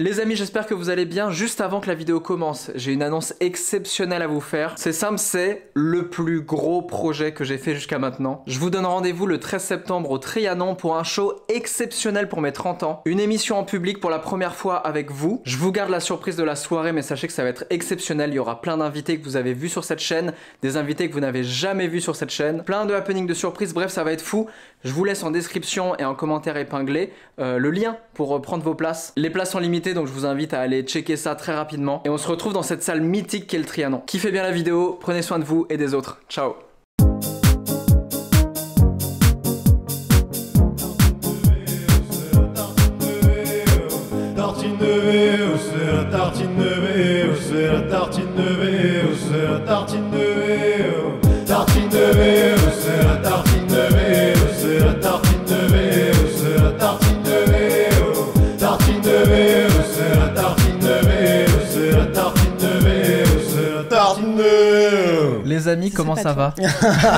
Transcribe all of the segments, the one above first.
Les amis, j'espère que vous allez bien. Juste avant que la vidéo commence, j'ai une annonce exceptionnelle à vous faire. C'est simple, c'est le plus gros projet que j'ai fait jusqu'à maintenant. Je vous donne rendez-vous le 13 septembre au Trianon pour un show exceptionnel pour mes 30 ans. Une émission en public pour la première fois avec vous. Je vous garde la surprise de la soirée, mais sachez que ça va être exceptionnel. Il y aura plein d'invités que vous avez vus sur cette chaîne, des invités que vous n'avez jamais vus sur cette chaîne, plein de happenings, de surprises, bref, ça va être fou. Je vous laisse en description et en commentaire épinglé le lien pour prendre vos places. Les places sont limitées, donc je vous invite à aller checker ça très rapidement. Et on se retrouve dans cette salle mythique qu'est le Trianon. Kiffez bien la vidéo, prenez soin de vous et des autres. Ciao. Les amis, comment ça va?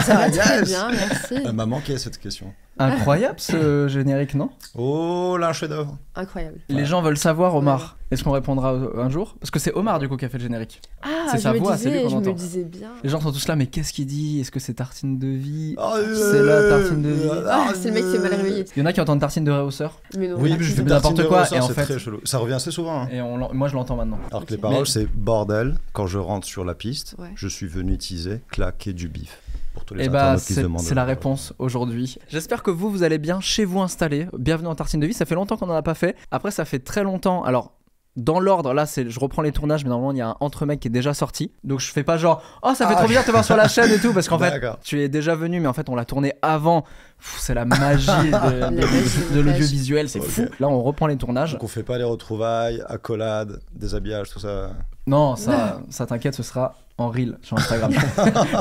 Ça va très bien, merci. Elle m'a manqué cette question. Incroyable ce générique, non? Oh là, un chef-d'œuvre. Incroyable. Les gens veulent savoir, Omar. Est-ce qu'on répondra un jour? Parce que c'est Omar du coup qui a fait le générique. Ah, c'est sa voix, c'est lui qu'on entend. Je me disais bien. Les gens sont tous là, mais qu'est-ce qu'il dit? Est-ce que c'est tartine de vie? C'est la tartine de vie. C'est le mec qui s'est mal réveillé. Il y en a qui entendent tartine de réhausseur. Mais non, oui, je fais n'importe quoi et en fait très chelou. Ça revient assez souvent. Hein. Et moi je l'entends maintenant. Alors que les paroles c'est bordel. Quand je rentre sur la piste, je suis venu teaser, claquer du bif. Pour tous les internautes qui se demandent. C'est la réponse aujourd'hui. J'espère que vous allez bien chez vous installés. Bienvenue en tartine de vie. Ça fait longtemps qu'on n'en a pas fait. Après ça fait très longtemps. Alors dans l'ordre, là, je reprends les tournages, mais normalement, il y a un entre-mec qui est déjà sorti. Donc, je fais pas genre, oh, ça fait trop bizarre de te voir sur la chaîne et tout, parce qu'en fait, tu es déjà venu, mais en fait, on l'a tourné avant. C'est la magie de l'audiovisuel, c'est fou. Là, on reprend les tournages. Donc, on fait pas les retrouvailles, accolades, déshabillage, tout ça. Non, ça t'inquiète, ce sera en reel sur Instagram.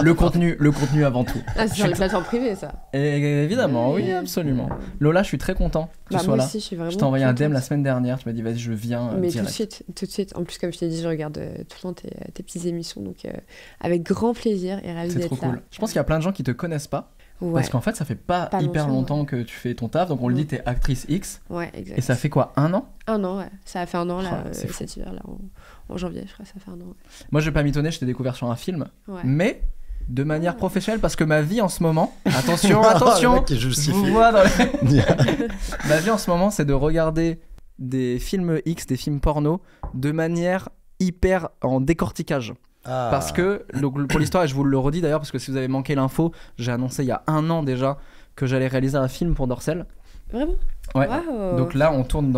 le contenu avant tout. Ah, c'est sur les plateformes privées, ça. Et évidemment, oui, absolument. Lola, je suis très content que tu sois là. Aussi, je suis vraiment. Je t'ai envoyé un DM la semaine dernière, tu m'as dit vas-y, je viens. Mais direct. tout de suite. En plus, comme je t'ai dit, je regarde tout le temps tes petites émissions, donc avec grand plaisir et ravi d'être là. C'est trop cool. Je pense qu'il y a plein de gens qui te connaissent pas. Ouais. Parce qu'en fait, ça fait pas hyper longtemps que tu fais ton taf, donc on le dit, t'es actrice X. Ouais, exact. Et ça fait quoi, 1 an? 1 an, ouais. Ça a fait 1 an, là, cet hiver, là, en janvier, je crois, ça fait 1 an. Ouais. Moi, je vais pas m'étonner, je t'ai découvert sur un film, mais de manière professionnelle, parce que ma vie en ce moment, attention, je vous vois dans les... Ma vie en ce moment, c'est de regarder des films X, des films porno, de manière hyper en décortiquage. Parce que, donc, pour l'histoire, et je vous le redis d'ailleurs, parce que si vous avez manqué l'info, j'ai annoncé il y a 1 an déjà que j'allais réaliser un film pour Dorsel. Vraiment? Ouais. Wow. Donc là, on tourne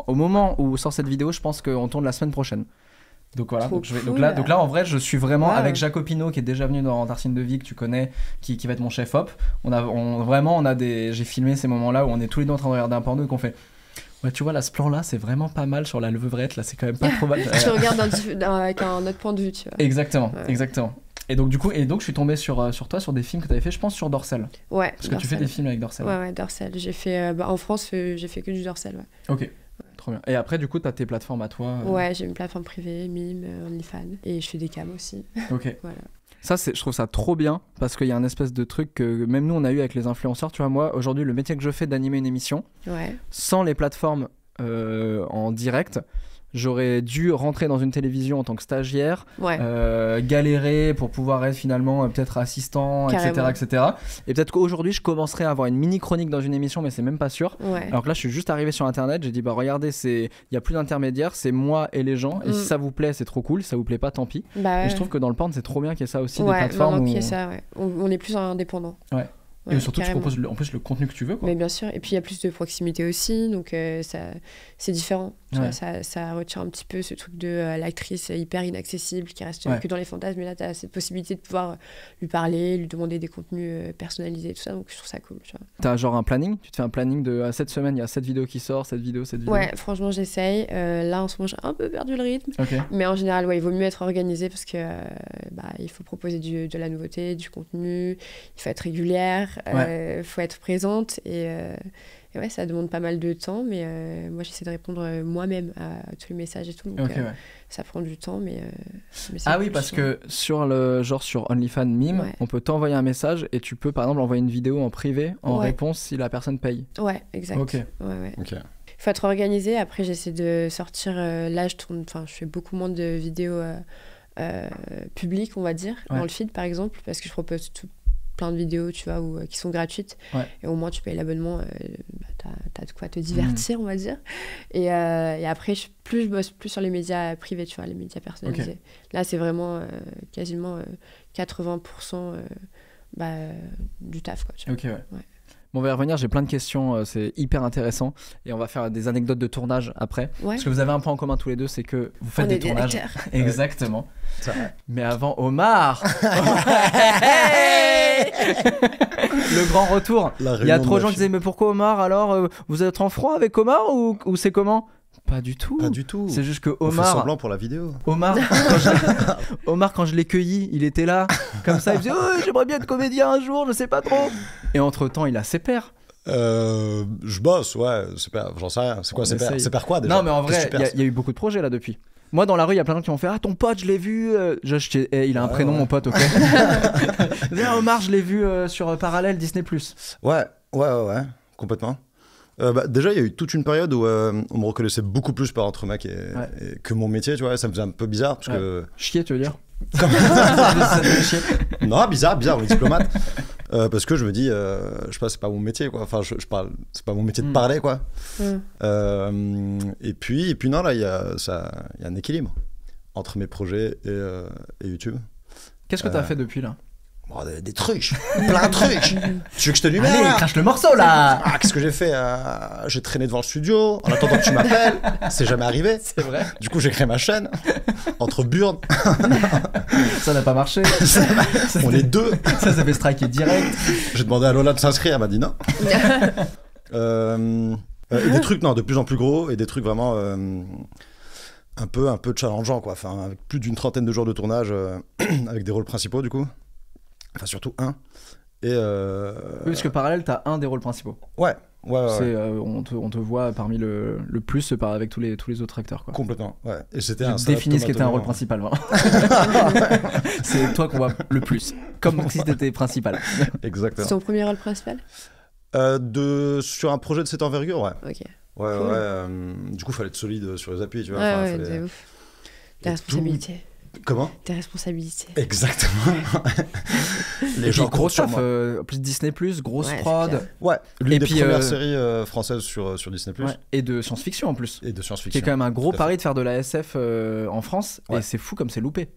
au moment où sort cette vidéo, je pense qu'on tourne la semaine prochaine. Donc voilà, donc là en vrai je suis vraiment avec Jacopino qui est déjà venu dans Tartine de vie que tu connais, qui va être mon chef op. J'ai filmé ces moments-là où on est tous les deux en train de regarder un porno et qu'on fait ouais, tu vois là, ce plan là c'est vraiment pas mal sur la levrette là, c'est quand même pas trop mal. Je regarde avec un autre point de vue, tu vois. Exactement. Et donc je suis tombé sur toi sur des films que tu avais fait, je pense sur Dorsel. Ouais. Parce que tu fais des films avec Dorsel. Ouais, Dorsel. J'ai fait en France, j'ai fait que du Dorsel, ouais. Ok. Trop bien. Et après, du coup, t'as tes plateformes à toi. Ouais, j'ai une plateforme privée, Mime, OnlyFans, et je fais des cams aussi. Ok. Voilà. Ça, je trouve ça trop bien parce qu'il y a un espèce de truc que même nous on a eu avec les influenceurs. Tu vois, moi aujourd'hui, le métier que je fais d'animer une émission, sans les plateformes en direct, j'aurais dû rentrer dans une télévision en tant que stagiaire, galérer pour pouvoir être finalement peut-être assistant, etc. Et peut-être qu'aujourd'hui je commencerai à avoir une mini chronique dans une émission, mais c'est même pas sûr. Alors que là je suis juste arrivé sur internet, j'ai dit bah regardez, il y a plus d'intermédiaires, c'est moi et les gens, et si ça vous plaît c'est trop cool, si ça vous plaît pas tant pis. Et je trouve que dans le porn c'est trop bien qu'il y ait ça aussi, des plateformes qu'il y ait ça, on est plus indépendant. Et surtout tu proposes en plus le contenu que tu veux, quoi. Mais bien sûr, et puis il y a plus de proximité aussi, donc c'est différent. Ça retire un petit peu ce truc de l'actrice hyper inaccessible qui reste que dans les fantasmes, mais là tu as cette possibilité de pouvoir lui parler, lui demander des contenus personnalisés, tout ça, donc je trouve ça cool. Tu as genre un planning? Tu te fais un planning de cette semaine, il y a cette vidéo qui sort, cette vidéo. Ouais, franchement j'essaye. Là en ce moment j'ai un peu perdu le rythme, mais en général il vaut mieux être organisé parce que il faut proposer de la nouveauté, du contenu, il faut être régulière. Faut être présente et ça demande pas mal de temps, mais moi j'essaie de répondre moi-même à tous les messages et tout, donc ça prend du temps, mais oui, parce que sur OnlyFans Mime, on peut t'envoyer un message et tu peux par exemple envoyer une vidéo en privé en réponse si la personne paye. Ouais, exact. Ok. faut être organisé. Après, j'essaie de sortir. Là, je fais beaucoup moins de vidéos publiques, on va dire, dans le feed, par exemple, parce que je propose plein de vidéos, tu vois, qui sont gratuites. Et au moins, tu payes l'abonnement, t'as de quoi te divertir, on va dire. Et après, je bosse plus sur les médias privés, tu vois, les médias personnalisés. Là, c'est vraiment quasiment 80% du taf, quoi. Tu vois. Ouais. Bon, on va y revenir, j'ai plein de questions, c'est hyper intéressant. Et on va faire des anecdotes de tournage après. Parce que vous avez un point en commun tous les deux, c'est que vous faites des tournages. Exactement. Mais avant, Omar le grand retour. Il y a trop de gens qui disaient, mais pourquoi Omar alors vous êtes en froid avec Omar ou c'est comment? Pas du tout. Pas du tout. C'est juste que On Omar. fait semblant pour la vidéo. Omar, quand je l'ai cueilli, il était là, comme ça, il disait j'aimerais bien être comédien un jour, je sais pas trop. Et entre temps, il a ses pairs. Je bosse, ouais. J'en sais rien. C'est quoi ses pairs? C'est pairs quoi déjà? Non, mais en vrai, il y a eu beaucoup de projets là depuis. Moi, dans la rue, il y a plein de gens qui m'ont fait ton pote, je l'ai vu. Il a un prénom, mon pote, ok. Omar, je l'ai vu sur Parallèle Disney+. Ouais, complètement. Déjà, il y a eu toute une période où on me reconnaissait beaucoup plus par Entremec et que mon métier, tu vois. Ça me faisait un peu bizarre parce que. Chier, tu veux dire? Non, bizarre, on est diplomate. Parce que je me dis, je sais pas, c'est pas mon métier, quoi. Enfin, je parle, c'est pas mon métier de parler, quoi. Et puis non, là, il y a un équilibre entre mes projets et YouTube. Qu'est-ce que t'as fait depuis là? Des trucs, plein de trucs. Tu veux que je te numère? Allez, crache le morceau là. Qu'est-ce que j'ai fait? J'ai traîné devant le studio en attendant que tu m'appelles. C'est jamais arrivé. C'est vrai. Du coup, j'ai créé ma chaîne entre burnes. Ça n'a pas marché. On est deux. Ça s'est fait striker direct. J'ai demandé à Lola de s'inscrire, elle m'a dit non. Et des trucs de plus en plus gros et des trucs vraiment un peu challengeants, quoi. Enfin, avec plus d'une trentaine de jours de tournage avec des rôles principaux du coup. Enfin, surtout un. Et Oui, parce que Parallèle, t'as un des rôles principaux. Ouais. On te voit parmi le plus avec tous les autres acteurs, quoi. Complètement, ouais. Et c'était définis ce qui était un rôle principal, vraiment. C'est toi qu'on voit le plus. Comme si t'étais principal. Exactement. C'est ton premier rôle principal? Sur un projet de cette envergure, ouais. Ok. Ouais, cool. Ouais. Du coup, il fallait être solide sur les appuis, tu vois. Ouais, c'est ouf. Des responsabilités. Comment? Tes responsabilités. Exactement. Les gens gros taf, plus Disney+, grosse prod. Ouais, l'une des premières séries françaises sur Disney+. Ouais. Et de science-fiction en plus. Et de science-fiction. Qui est quand même un gros pari de faire de la SF en France. Ouais. Et c'est fou comme c'est loupé.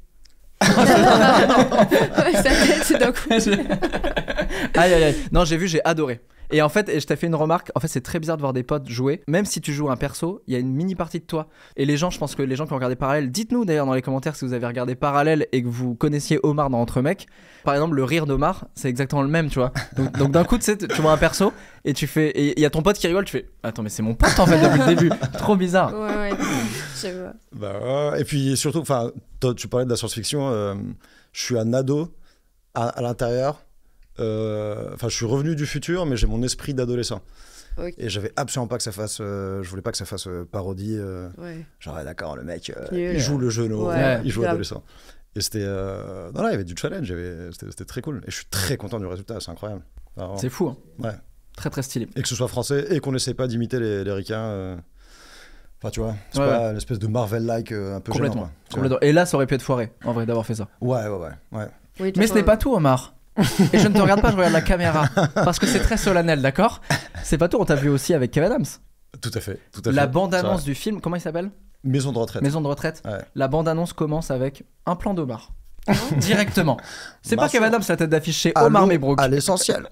Aïe. Non, j'ai adoré. Et en fait, je t'ai fait une remarque. En fait, c'est très bizarre de voir des potes jouer. Même si tu joues un perso, il y a une mini partie de toi. Et les gens, je pense que les gens qui ont regardé Parallèle, dites-nous d'ailleurs dans les commentaires si vous avez regardé Parallèle et que vous connaissiez Omar dans Entremec. Par exemple, le rire d'Omar, c'est exactement le même, tu vois. Donc d'un coup, tu vois un perso et tu fais. Et il y a ton pote qui rigole, tu fais attends, mais c'est mon pote en fait depuis le début. Trop bizarre. Ouais, je vois. Et puis surtout, tu parlais de la science-fiction. Je suis un ado à l'intérieur. Je suis revenu du futur, mais j'ai mon esprit d'adolescent. Okay. Et j'avais absolument pas que ça fasse. Je voulais pas que ça fasse parodie. Genre, d'accord, le mec, il joue le genou, il joue adolescent. Et c'était. Non, là, il y avait du challenge, c'était très cool. Et je suis très content du résultat, c'est incroyable. Alors, c'est fou, hein. Ouais. Très, très stylé. Et que ce soit français et qu'on n'essaie pas d'imiter les ricains. Enfin, tu vois, c'est pas une espèce de Marvel-like un peu complètement, gênant. Complètement. Et là, ça aurait pu être foiré, en vrai, d'avoir fait ça. Ouais. Oui, mais ce n'est pas tout, Omar. Et je ne te regarde pas, je regarde la caméra. Parce que c'est très solennel, d'accord? C'est pas tout, on t'a vu aussi avec Kev Adams. Tout à fait. La bande-annonce du film, comment il s'appelle? Maison de retraite. Maison de retraite. Ouais. La bande-annonce commence avec un plan d'Omar. Directement. C'est pas Kev Adams la tête d'affiche, c'est Omar Mebrook. À l'essentiel.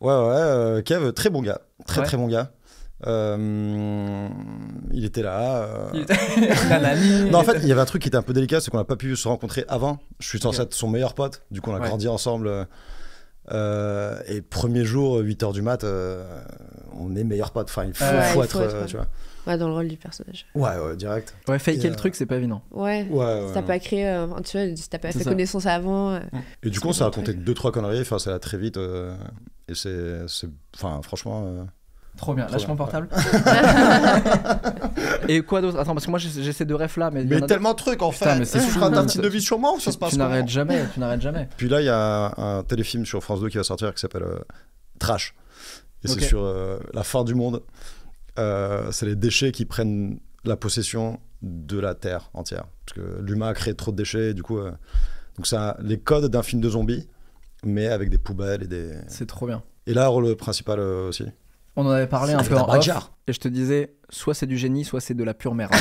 Ouais. Kev, très bon gars. Très bon gars. Il était là. Non, en fait, il y avait un truc qui était un peu délicat, c'est qu'on n'a pas pu se rencontrer avant. Je suis censé être son meilleur pote. Du coup, on a grandi ensemble. Et premier jour, 8h du mat, on est meilleurs potes. Enfin, il faut être, tu vois. Ouais, dans le rôle du personnage. Ouais, direct. Ouais, faker le truc, c'est pas évident. Ouais. Si t'as pas créé, tu vois, si t'as pas fait connaissance avant. Et du coup, on s'est raconté 2-3 conneries. Enfin, ça allait très vite. Et enfin, franchement. Trop bien, lâche mon portable. Et quoi d'autre? Attends, parce que moi j'essaie de ref là. Mais tellement de trucs en fait. Putain, mais c'est tu feras un petit devis sur moi ou ça se passe? Tu n'arrêtes jamais. Puis là, il y a un téléfilm sur France 2 qui va sortir qui s'appelle Trash. Et c'est sur la fin du monde. c'est les déchets qui prennent la possession de la Terre entière. Parce que l'humain a créé trop de déchets, et du coup... donc ça, les codes d'un film de zombies, mais avec des poubelles et des... C'est trop bien. Et là, le principal aussi. On en avait parlé un peu en off, et je te disais, soit c'est du génie, soit c'est de la pure merde.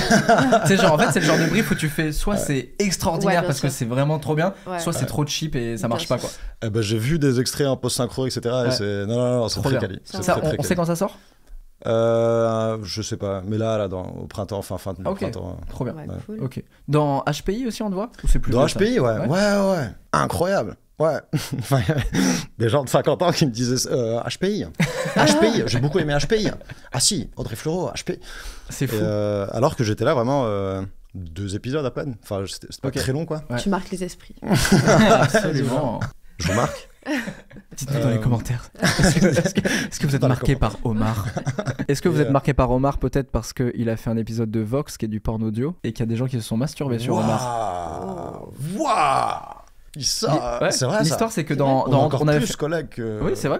C'est genre, en fait, c'est le genre de brief où tu fais, soit c'est extraordinaire parce que c'est vraiment trop bien, soit c'est trop cheap et ça marche pas, quoi. J'ai vu des extraits en post-synchro, etc. Et c'est... Non, c'est très quali. On sait quand ça sort ? Je sais pas, mais là au printemps, fin du printemps. Trop bien. Cool. Ok. Dans HPI aussi on te voit ? Ou c'est plus dans HPI, ouais. Incroyable. Ouais. Des gens de 50 ans qui me disaient HPI. HPI, j'ai beaucoup aimé HPI. Ah si, Audrey Fleurot, HPI. C'est fou. Alors que j'étais là vraiment 2 épisodes à peine. Enfin, c'était pas très long, quoi. Ouais. Tu marques les esprits. Absolument. Je vous marque. Dites-nous dans les commentaires. Est-ce que vous êtes marqué par Omar ? Est-ce que vous êtes marqué par Omar peut-être parce qu'il a fait un épisode de Vox qui est du porn audio et qu'il y a des gens qui se sont masturbés sur Omar ? Waouh ! Ça, c'est vrai. L'histoire, c'est que on avait plus collègues que. Oui, c'est vrai.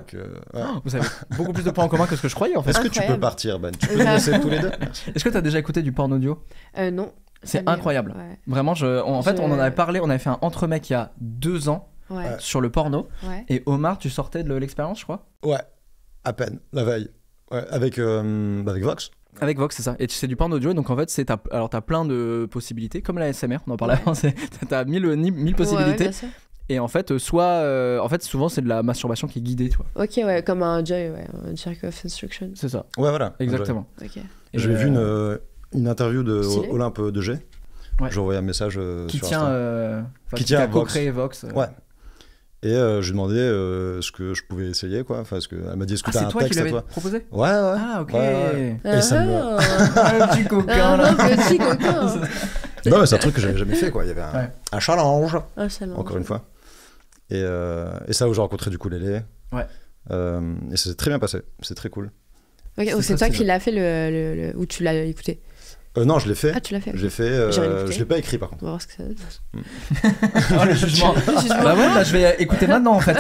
Vous avez beaucoup plus de points en commun que ce que je croyais en fait. Est-ce que tu peux partir, Ben ? Tu peux nous laisser tous les deux ? Est-ce que tu as déjà écouté du porn audio ? Non. C'est incroyable. Ouais. Vraiment, en fait, on en avait parlé. On avait fait un entre mecs il y a 2 ans sur le porno. Ouais. Et Omar, tu sortais de l'expérience, je crois ? Ouais, à peine, la veille. Ouais, avec Vox. Avec Vox, c'est ça. Et c'est du porn audio, donc en fait, t'as plein de possibilités, comme la ASMR, on en parlait avant, t'as 1000 possibilités. Ouais, et en fait, souvent, c'est de la masturbation qui est guidée, tu vois. Ok, ouais, comme un Joy, un Jerk of Instruction. C'est ça. Ouais, voilà. Exactement. Okay. J'ai vu une interview de Olympe de G. Ouais. J'ai envoyé un message qui a co-créé Vox. Ouais. Et je lui demandais ce que je pouvais essayer, quoi. Enfin, elle m'a dit, est-ce que t'as un texte à toi ? C'est toi qui lui avais proposé ? Ouais. Ah, ok. Ouais. Et ça me... Un petit coquin, là. Petit coquin. Non, mais c'est un truc que j'avais jamais fait, quoi. Il y avait un challenge. Encore une fois. Et ça, où j'ai rencontré du coup Lélé. Ouais. Et ça s'est très bien passé. C'est très cool. Ok, c'est toi qui l'as fait ou tu l'as écouté ? Non, je l'ai fait. Ah, tu l'as fait. Je l'ai fait. Je l'ai pas écrit par contre. On va voir ce que ça donne. Oh, le jugement. Bah ouais, je vais écouter maintenant en fait.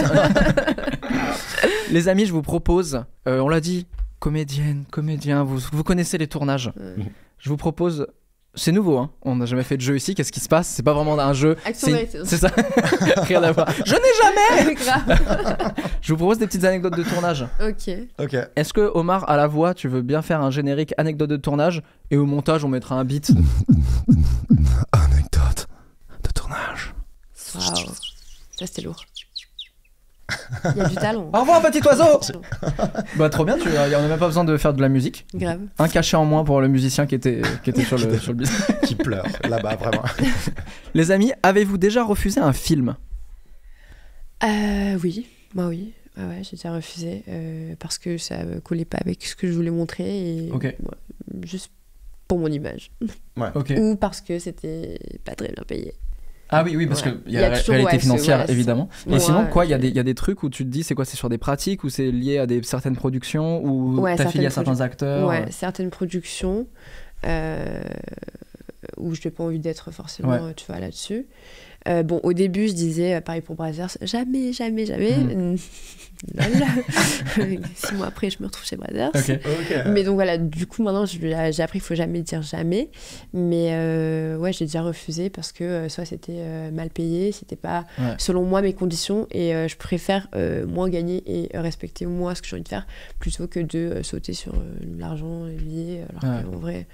Les amis, je vous propose, on l'a dit, comédien, vous connaissez les tournages. Je vous propose. C'est nouveau, hein. On n'a jamais fait de jeu ici. Qu'est-ce qui se passe ? C'est pas vraiment un jeu. C'est ça. Rien à voir. Je n'ai jamais. Je vous propose des petites anecdotes de tournage. Ok. Est-ce que Omar, à la voix, tu veux bien faire un générique anecdote de tournage et au montage, on mettra un beat. Anecdote de tournage. Waouh. Ça c'était lourd. Il y a du talent. Au revoir, petit oiseau. Bah trop bien, on n'a même pas besoin de faire de la musique. Grave. Un cachet en moins pour le musicien qui était sur le beat. Qui pleure là-bas, vraiment. Les amis, avez-vous déjà refusé un film ? Oui, moi oui. Ah ouais, j'ai déjà refusé parce que ça collait pas avec ce que je voulais montrer et juste pour mon image. Ouais. Ou parce que c'était pas très bien payé. Ah oui, parce qu'il y a la réalité financière, évidemment. Et sinon, quoi, il y a des trucs où tu te dis, c'est quoi ? C'est sur des pratiques ou c'est lié à certaines productions ou t'affilies à certains acteurs ? Ouais, certaines productions où je n'ai pas envie d'être forcément, tu vois, là-dessus. Bon, au début, je disais, pareil pour Brazzers, jamais. 6 mois après, je me retrouve chez Brazzers. Okay. Mais donc voilà, du coup, maintenant, j'ai appris qu'il ne faut jamais dire jamais. Mais j'ai déjà refusé parce que soit c'était mal payé, c'était pas selon moi mes conditions. Et je préfère moins gagner et respecter moi ce que j'ai envie de faire plutôt que de sauter sur l'argent lié. Alors qu'en vrai,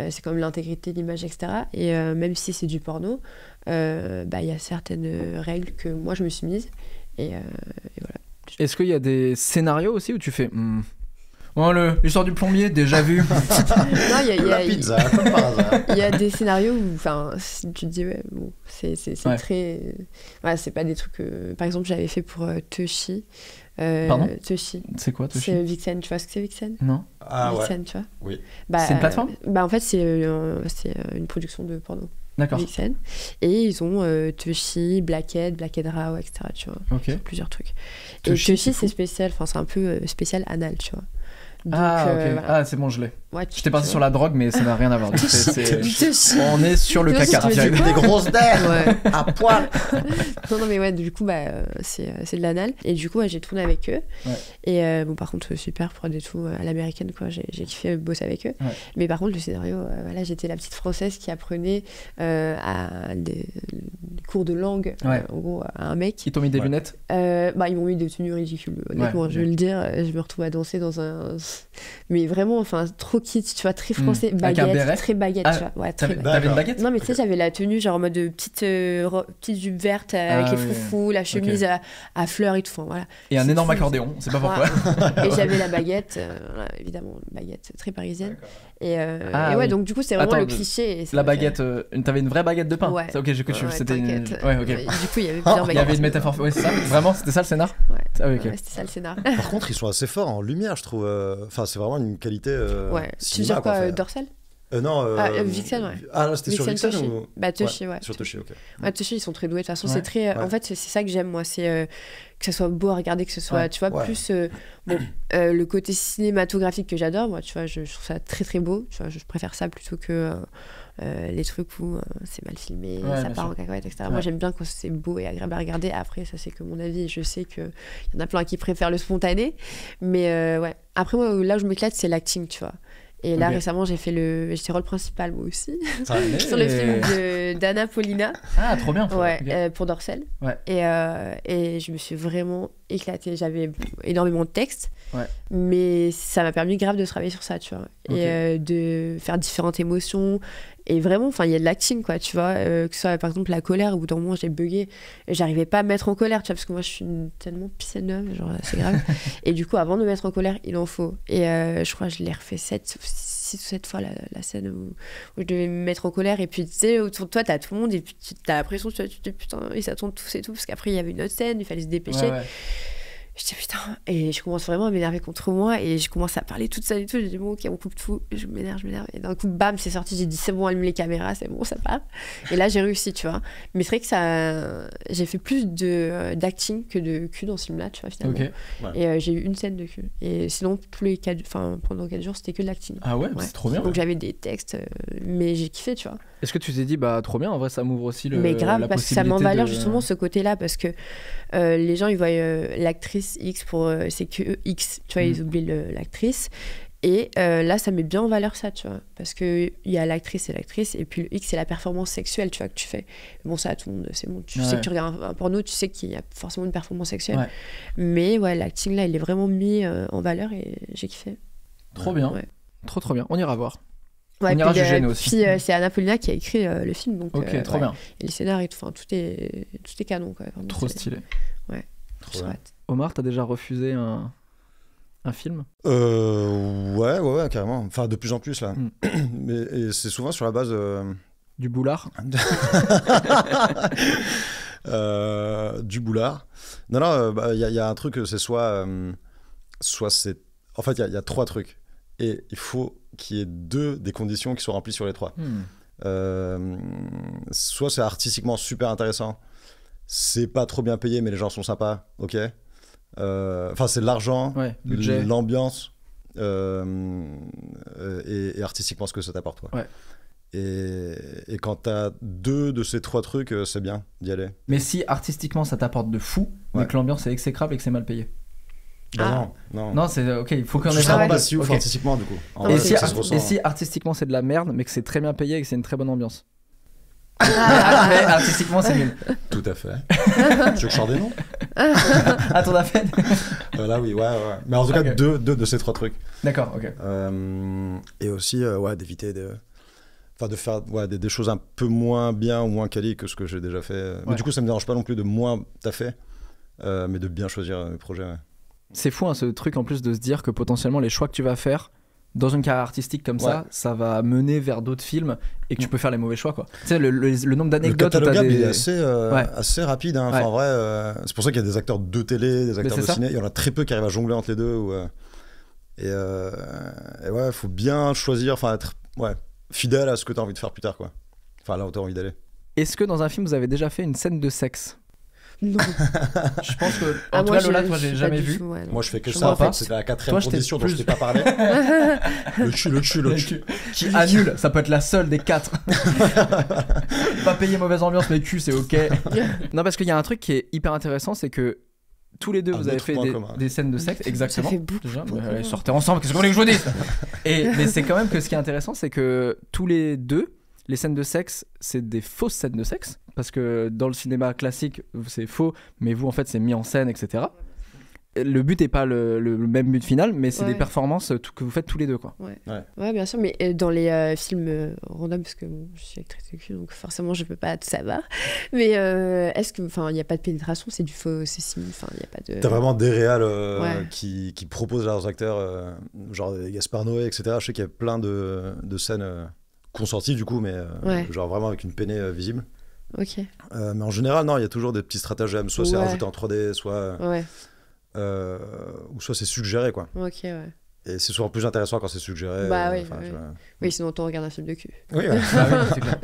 c'est comme l'intégrité, l'image, etc. Et même si c'est du porno, y a certaines règles que moi je me suis mise et voilà. Est-ce qu'il y a des scénarios aussi où tu fais l'histoire du plombier déjà vu? Non, il y a la pizza comme par hasard. Il y a des scénarios où tu te dis c'est très c'est pas des trucs par exemple j'avais fait pour Tushy. Pardon? Tushy. C'est quoi Tushy? C'est Vixen, tu vois ce que c'est Vixen? Non. Vixen, tu vois? Oui. C'est une plateforme? En fait c'est une production de porno. D'accord. Vixen. Et ils ont Tushy, Blackhead Raw, etc. Tu vois. Okay. Plusieurs trucs. Et Tushy c'est spécial, c'est un peu spécial anal, tu vois. Donc, ok. voilà. C'est bon, je l'ai. Ouais, je t'ai parti sur la drogue, mais ça n'a rien à voir. On est sur le caca. Des grosses dents à poil. Non, mais ouais, du coup, c'est de l'anal. Et du coup, j'ai tourné avec eux. Ouais. Et bon, par contre, super prod et tout, à l'américaine, quoi. J'ai kiffé bosser avec eux. Ouais. Mais par contre, le scénario, voilà, j'étais la petite française qui apprenait à des cours de langue, en gros, à un mec. Ils t'ont mis des lunettes ils m'ont mis des tenues ridicules. Honnêtement, je vais le dire. Je me retrouve à danser dans un. Mais vraiment, enfin, trop kitsch, tu vois, très français, baguette, très baguette, tu vois. Ouais, t'avais une baguette? Non, mais tu sais, j'avais la tenue, genre en mode petite jupe verte avec les froufrous, la chemise à fleurs et tout, enfin, voilà. Et un énorme accordéon, c'est pas pourquoi. Et j'avais la baguette, évidemment, une baguette très parisienne. Et ouais, donc du coup, c'est vraiment le cliché. La baguette, t'avais une vraie baguette de pain? Ouais. Ok, c'était une. Ouais, ok. Du coup, il y avait plusieurs baguettes. Il y avait une métaphore, ouais, c'est ça? Vraiment, c'était ça le scénar? Ouais. C'était ça le scénar. Par contre, ils sont assez forts en lumière, je trouve. Enfin, c'est vraiment une qualité. Ouais. Tu veux dire quoi, Dorsal? Non. Vixen, ouais. Ah, là, c'était sur Vixen ou... Toshi, ouais. Sur Toshi, ok. Ouais, Toshi, ils sont très doués. De toute façon, c'est très. En fait, c'est ça que j'aime, moi. C'est que ça soit beau à regarder, que ce soit, tu vois, plus. Le côté cinématographique que j'adore, moi, tu vois, je trouve ça très, très beau. Tu vois, je préfère ça plutôt que les trucs où c'est mal filmé, ça part en cacahuète, etc. Moi, j'aime bien quand c'est beau et agréable à regarder. Après, ça, c'est que mon avis. Je sais qu'il y en a plein qui préfèrent le spontané. Mais ouais. Après, moi, là où je m'éclate, c'est l'acting, tu vois. Et là, récemment, j'étais rôle principal, moi aussi, sur le film d'Anna Paulina. Ah, trop bien. Ouais, pour Dorsel. Ouais. Et je me suis vraiment éclatée. J'avais énormément de textes, mais ça m'a permis grave de travailler sur ça, tu vois. Et de faire différentes émotions. Et vraiment, enfin, il y a de l'acting, quoi, tu vois. Que ce soit, par exemple, la colère, au bout d'un moment, j'ai bugué. J'arrivais pas à me mettre en colère, tu vois, parce que moi, je suis tellement pissée neuve, genre, c'est grave. Et du coup, avant de me mettre en colère, il en faut. Et je crois que je l'ai refait 6 ou 7 fois, la scène où je devais me mettre en colère. Et puis, tu sais, autour de toi, t'as tout le monde, et puis t'as l'impression, tu te dis, putain, ils s'attendent tous et tout, parce qu'après, il y avait une autre scène, il fallait se dépêcher. Ouais. Je dis putain, et je commence vraiment à m'énerver contre moi et je commence à parler toute seule et tout. Je dis bon, ok, on coupe tout, je m'énerve. Et d'un coup, bam, c'est sorti. J'ai dit c'est bon, allume les caméras, c'est bon, ça part. Et là, j'ai réussi, tu vois. Mais c'est vrai que j'ai fait plus d'acting que de cul dans ce film-là, tu vois, finalement. Okay. Ouais. Et j'ai eu une scène de cul. Et sinon, pendant 4 jours, c'était que de l'acting. Ah ouais, c'est trop bien. Donc j'avais des textes, mais j'ai kiffé, tu vois. Est-ce que tu t'es dit, bah trop bien, en vrai, ça m'ouvre aussi mais grave, parce que ça met en valeur justement ce côté-là, parce que les gens, ils voient l'actrice X pour c'est que X, tu vois, ils oublient l'actrice. Et là, ça met bien en valeur ça, tu vois, parce qu'il y a l'actrice et l'actrice, et puis le X, c'est la performance sexuelle, tu vois, que tu fais. Bon, ça, tout le monde, c'est bon. Tu sais que tu regardes un porno, tu sais qu'il y a forcément une performance sexuelle. Ouais. Mais ouais, l'acting, là, il est vraiment mis en valeur et j'ai kiffé. Trop bien. Ouais. Trop bien. On ira voir. Ouais, on ira juger, nous aussi. Puis c'est Anna Paulina qui a écrit le film, donc trop bien. Et les scénarios, tout est canon, quoi. Vraiment, trop stylé. Ouais. Trop chouette. Omar, t'as déjà refusé un film? Ouais, carrément. Enfin, de plus en plus, là. Mais c'est souvent sur la base... Du boulard. Du boulard. Non, y a un truc, c'est soit c'est... En fait, il y a 3 trucs. Et il faut qu'il y ait 2 des conditions qui soient remplies sur les 3. Soit c'est artistiquement super intéressant, c'est pas trop bien payé mais les gens sont sympas, ok. Enfin c'est l'argent, l'ambiance et artistiquement ce que ça t'apporte, quoi. Ouais. Et quand t'as 2 de ces 3 trucs, c'est bien d'y aller. Mais si artistiquement ça t'apporte de fou, mais que l'ambiance est exécrable et que c'est mal payé. Non, c'est ok, il faut qu'on ait vraiment pas si ouf artistiquement, du coup. Et si artistiquement c'est de la merde, mais que c'est très bien payé et que c'est une très bonne ambiance. Mais artistiquement c'est nul. Tout à fait. Tu veux que je sorte des noms? Ah, t'en as fait? Là, oui, ouais. Mais en tout cas, 2 de ces 3 trucs. D'accord, ok. Et aussi, d'éviter de faire des choses un peu moins bien ou moins quali que ce que j'ai déjà fait. Mais du coup, ça me dérange pas non plus de moins taffer, mais de bien choisir mes projets. Ouais. C'est fou, hein, ce truc en plus de se dire que potentiellement les choix que tu vas faire dans une carrière artistique comme ça va mener vers d'autres films et que tu peux faire les mauvais choix, quoi. Tu sais, le nombre d'anecdotes. Le catalogue il est assez rapide, hein. Enfin, en vrai, c'est pour ça qu'il y a des acteurs de télé, des acteurs de ciné. Il y en a très peu qui arrivent à jongler entre les deux. Et ouais, faut bien choisir, enfin être fidèle à ce que tu as envie de faire plus tard, quoi. Enfin, là où tu as envie d'aller. Est-ce que dans un film vous avez déjà fait une scène de sexe? Non. Je pense que. En tout cas, Lola, toi, j'ai jamais vu. Tout, moi, je fais que ça. En fait, c'était la 4e condition dont je t'ai pas parlé. le cul. Qui annule, ça peut être la seule des 4. Pas payer mauvaise ambiance, mais cul, c'est ok. Non, parce qu'il y a un truc qui est hyper intéressant, c'est que tous les deux, vous avez fait des scènes de sexe. Exactement. Ça fait beaucoup. Déjà, sortez ensemble, qu'est-ce que vous voulez que je vous dise? Mais c'est quand même que ce qui est intéressant, c'est que tous les deux, les scènes de sexe, c'est des fausses scènes de sexe. Parce que dans le cinéma classique, c'est faux, mais vous, en fait, c'est mis en scène, etc. Le but n'est pas le même but final, mais c'est des performances que vous faites tous les deux, quoi. Ouais, bien sûr, mais dans les films random, parce que bon, je suis actrice de cul, donc forcément je peux pas tout savoir, mais est-ce que, enfin, il n'y a pas de pénétration, c'est du faux, c'est simili, enfin, il n'y a pas de... T'as vraiment des réals qui proposent à leurs acteurs, genre Gaspard Noé, etc. Je sais qu'il y a plein de scènes consenties, du coup, mais genre vraiment avec une péné visible. Ok. Mais en général, non, il y a toujours des petits stratagèmes, soit c'est rajouté en 3D, soit... ou soit c'est suggéré, quoi. Ok, ouais. Et c'est souvent plus intéressant quand c'est suggéré. Bah oui, sinon on regarde un film de cul. Oui, c'est clair.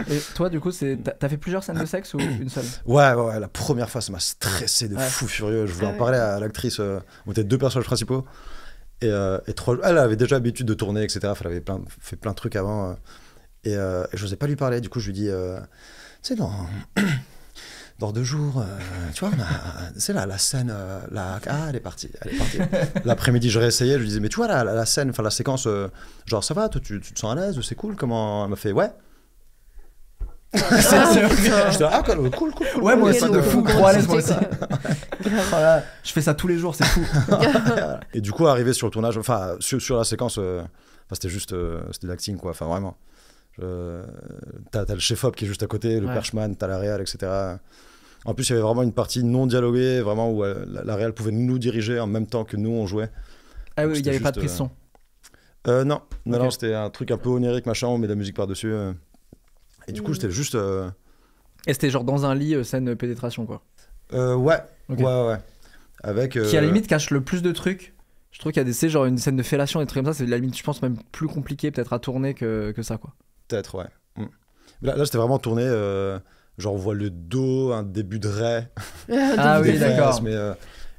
Et toi, du coup, t'as fait plusieurs scènes de sexe ou une seule? Ouais, la première fois, ça m'a stressé de fou furieux. Je voulais en parler à l'actrice. On était 2 personnages principaux. Et 3... Elle avait déjà l'habitude de tourner, etc. Elle avait fait plein de trucs avant. Et je n'osais pas lui parler. Du coup, je lui dis... tu sais, dans 2 jours, tu vois, c'est là la scène, elle est partie. L'après-midi, je réessayais, je lui disais, mais tu vois, la scène, enfin la séquence, genre, ça va, toi, tu te sens à l'aise, c'est cool, comment? Elle m'a fait, ouais. J'étais ah, cool. Ouais, moi aussi, de fou, trop à l'aise, moi aussi. Voilà, je fais ça tous les jours, c'est fou. Et du coup, arrivé sur le tournage, enfin, sur la séquence, c'était juste, c'était de l'acting, quoi, enfin, vraiment. T'as le chef-op qui est juste à côté, le perchman, t'as la réal, etc. En plus, il y avait vraiment une partie non dialoguée, vraiment où la réal pouvait nous diriger en même temps que nous on jouait. Ah oui, il n'y avait pas de prise son. Non, c'était un truc un peu onirique, machin, on met de la musique par-dessus. Et du coup, c'était juste... Et c'était genre dans un lit, scène pénétration, quoi. Ouais. Avec... Qui à la limite cache le plus de trucs. Je trouve qu'il y a des genre une scène de fellation, des trucs comme ça, c'est à la limite, je pense, même plus compliqué peut-être à tourner que ça, quoi. Peut-être, ouais. Là, c'était vraiment tourné... genre on voit le dos, un début de raie. Ah oui, d'accord. Mais,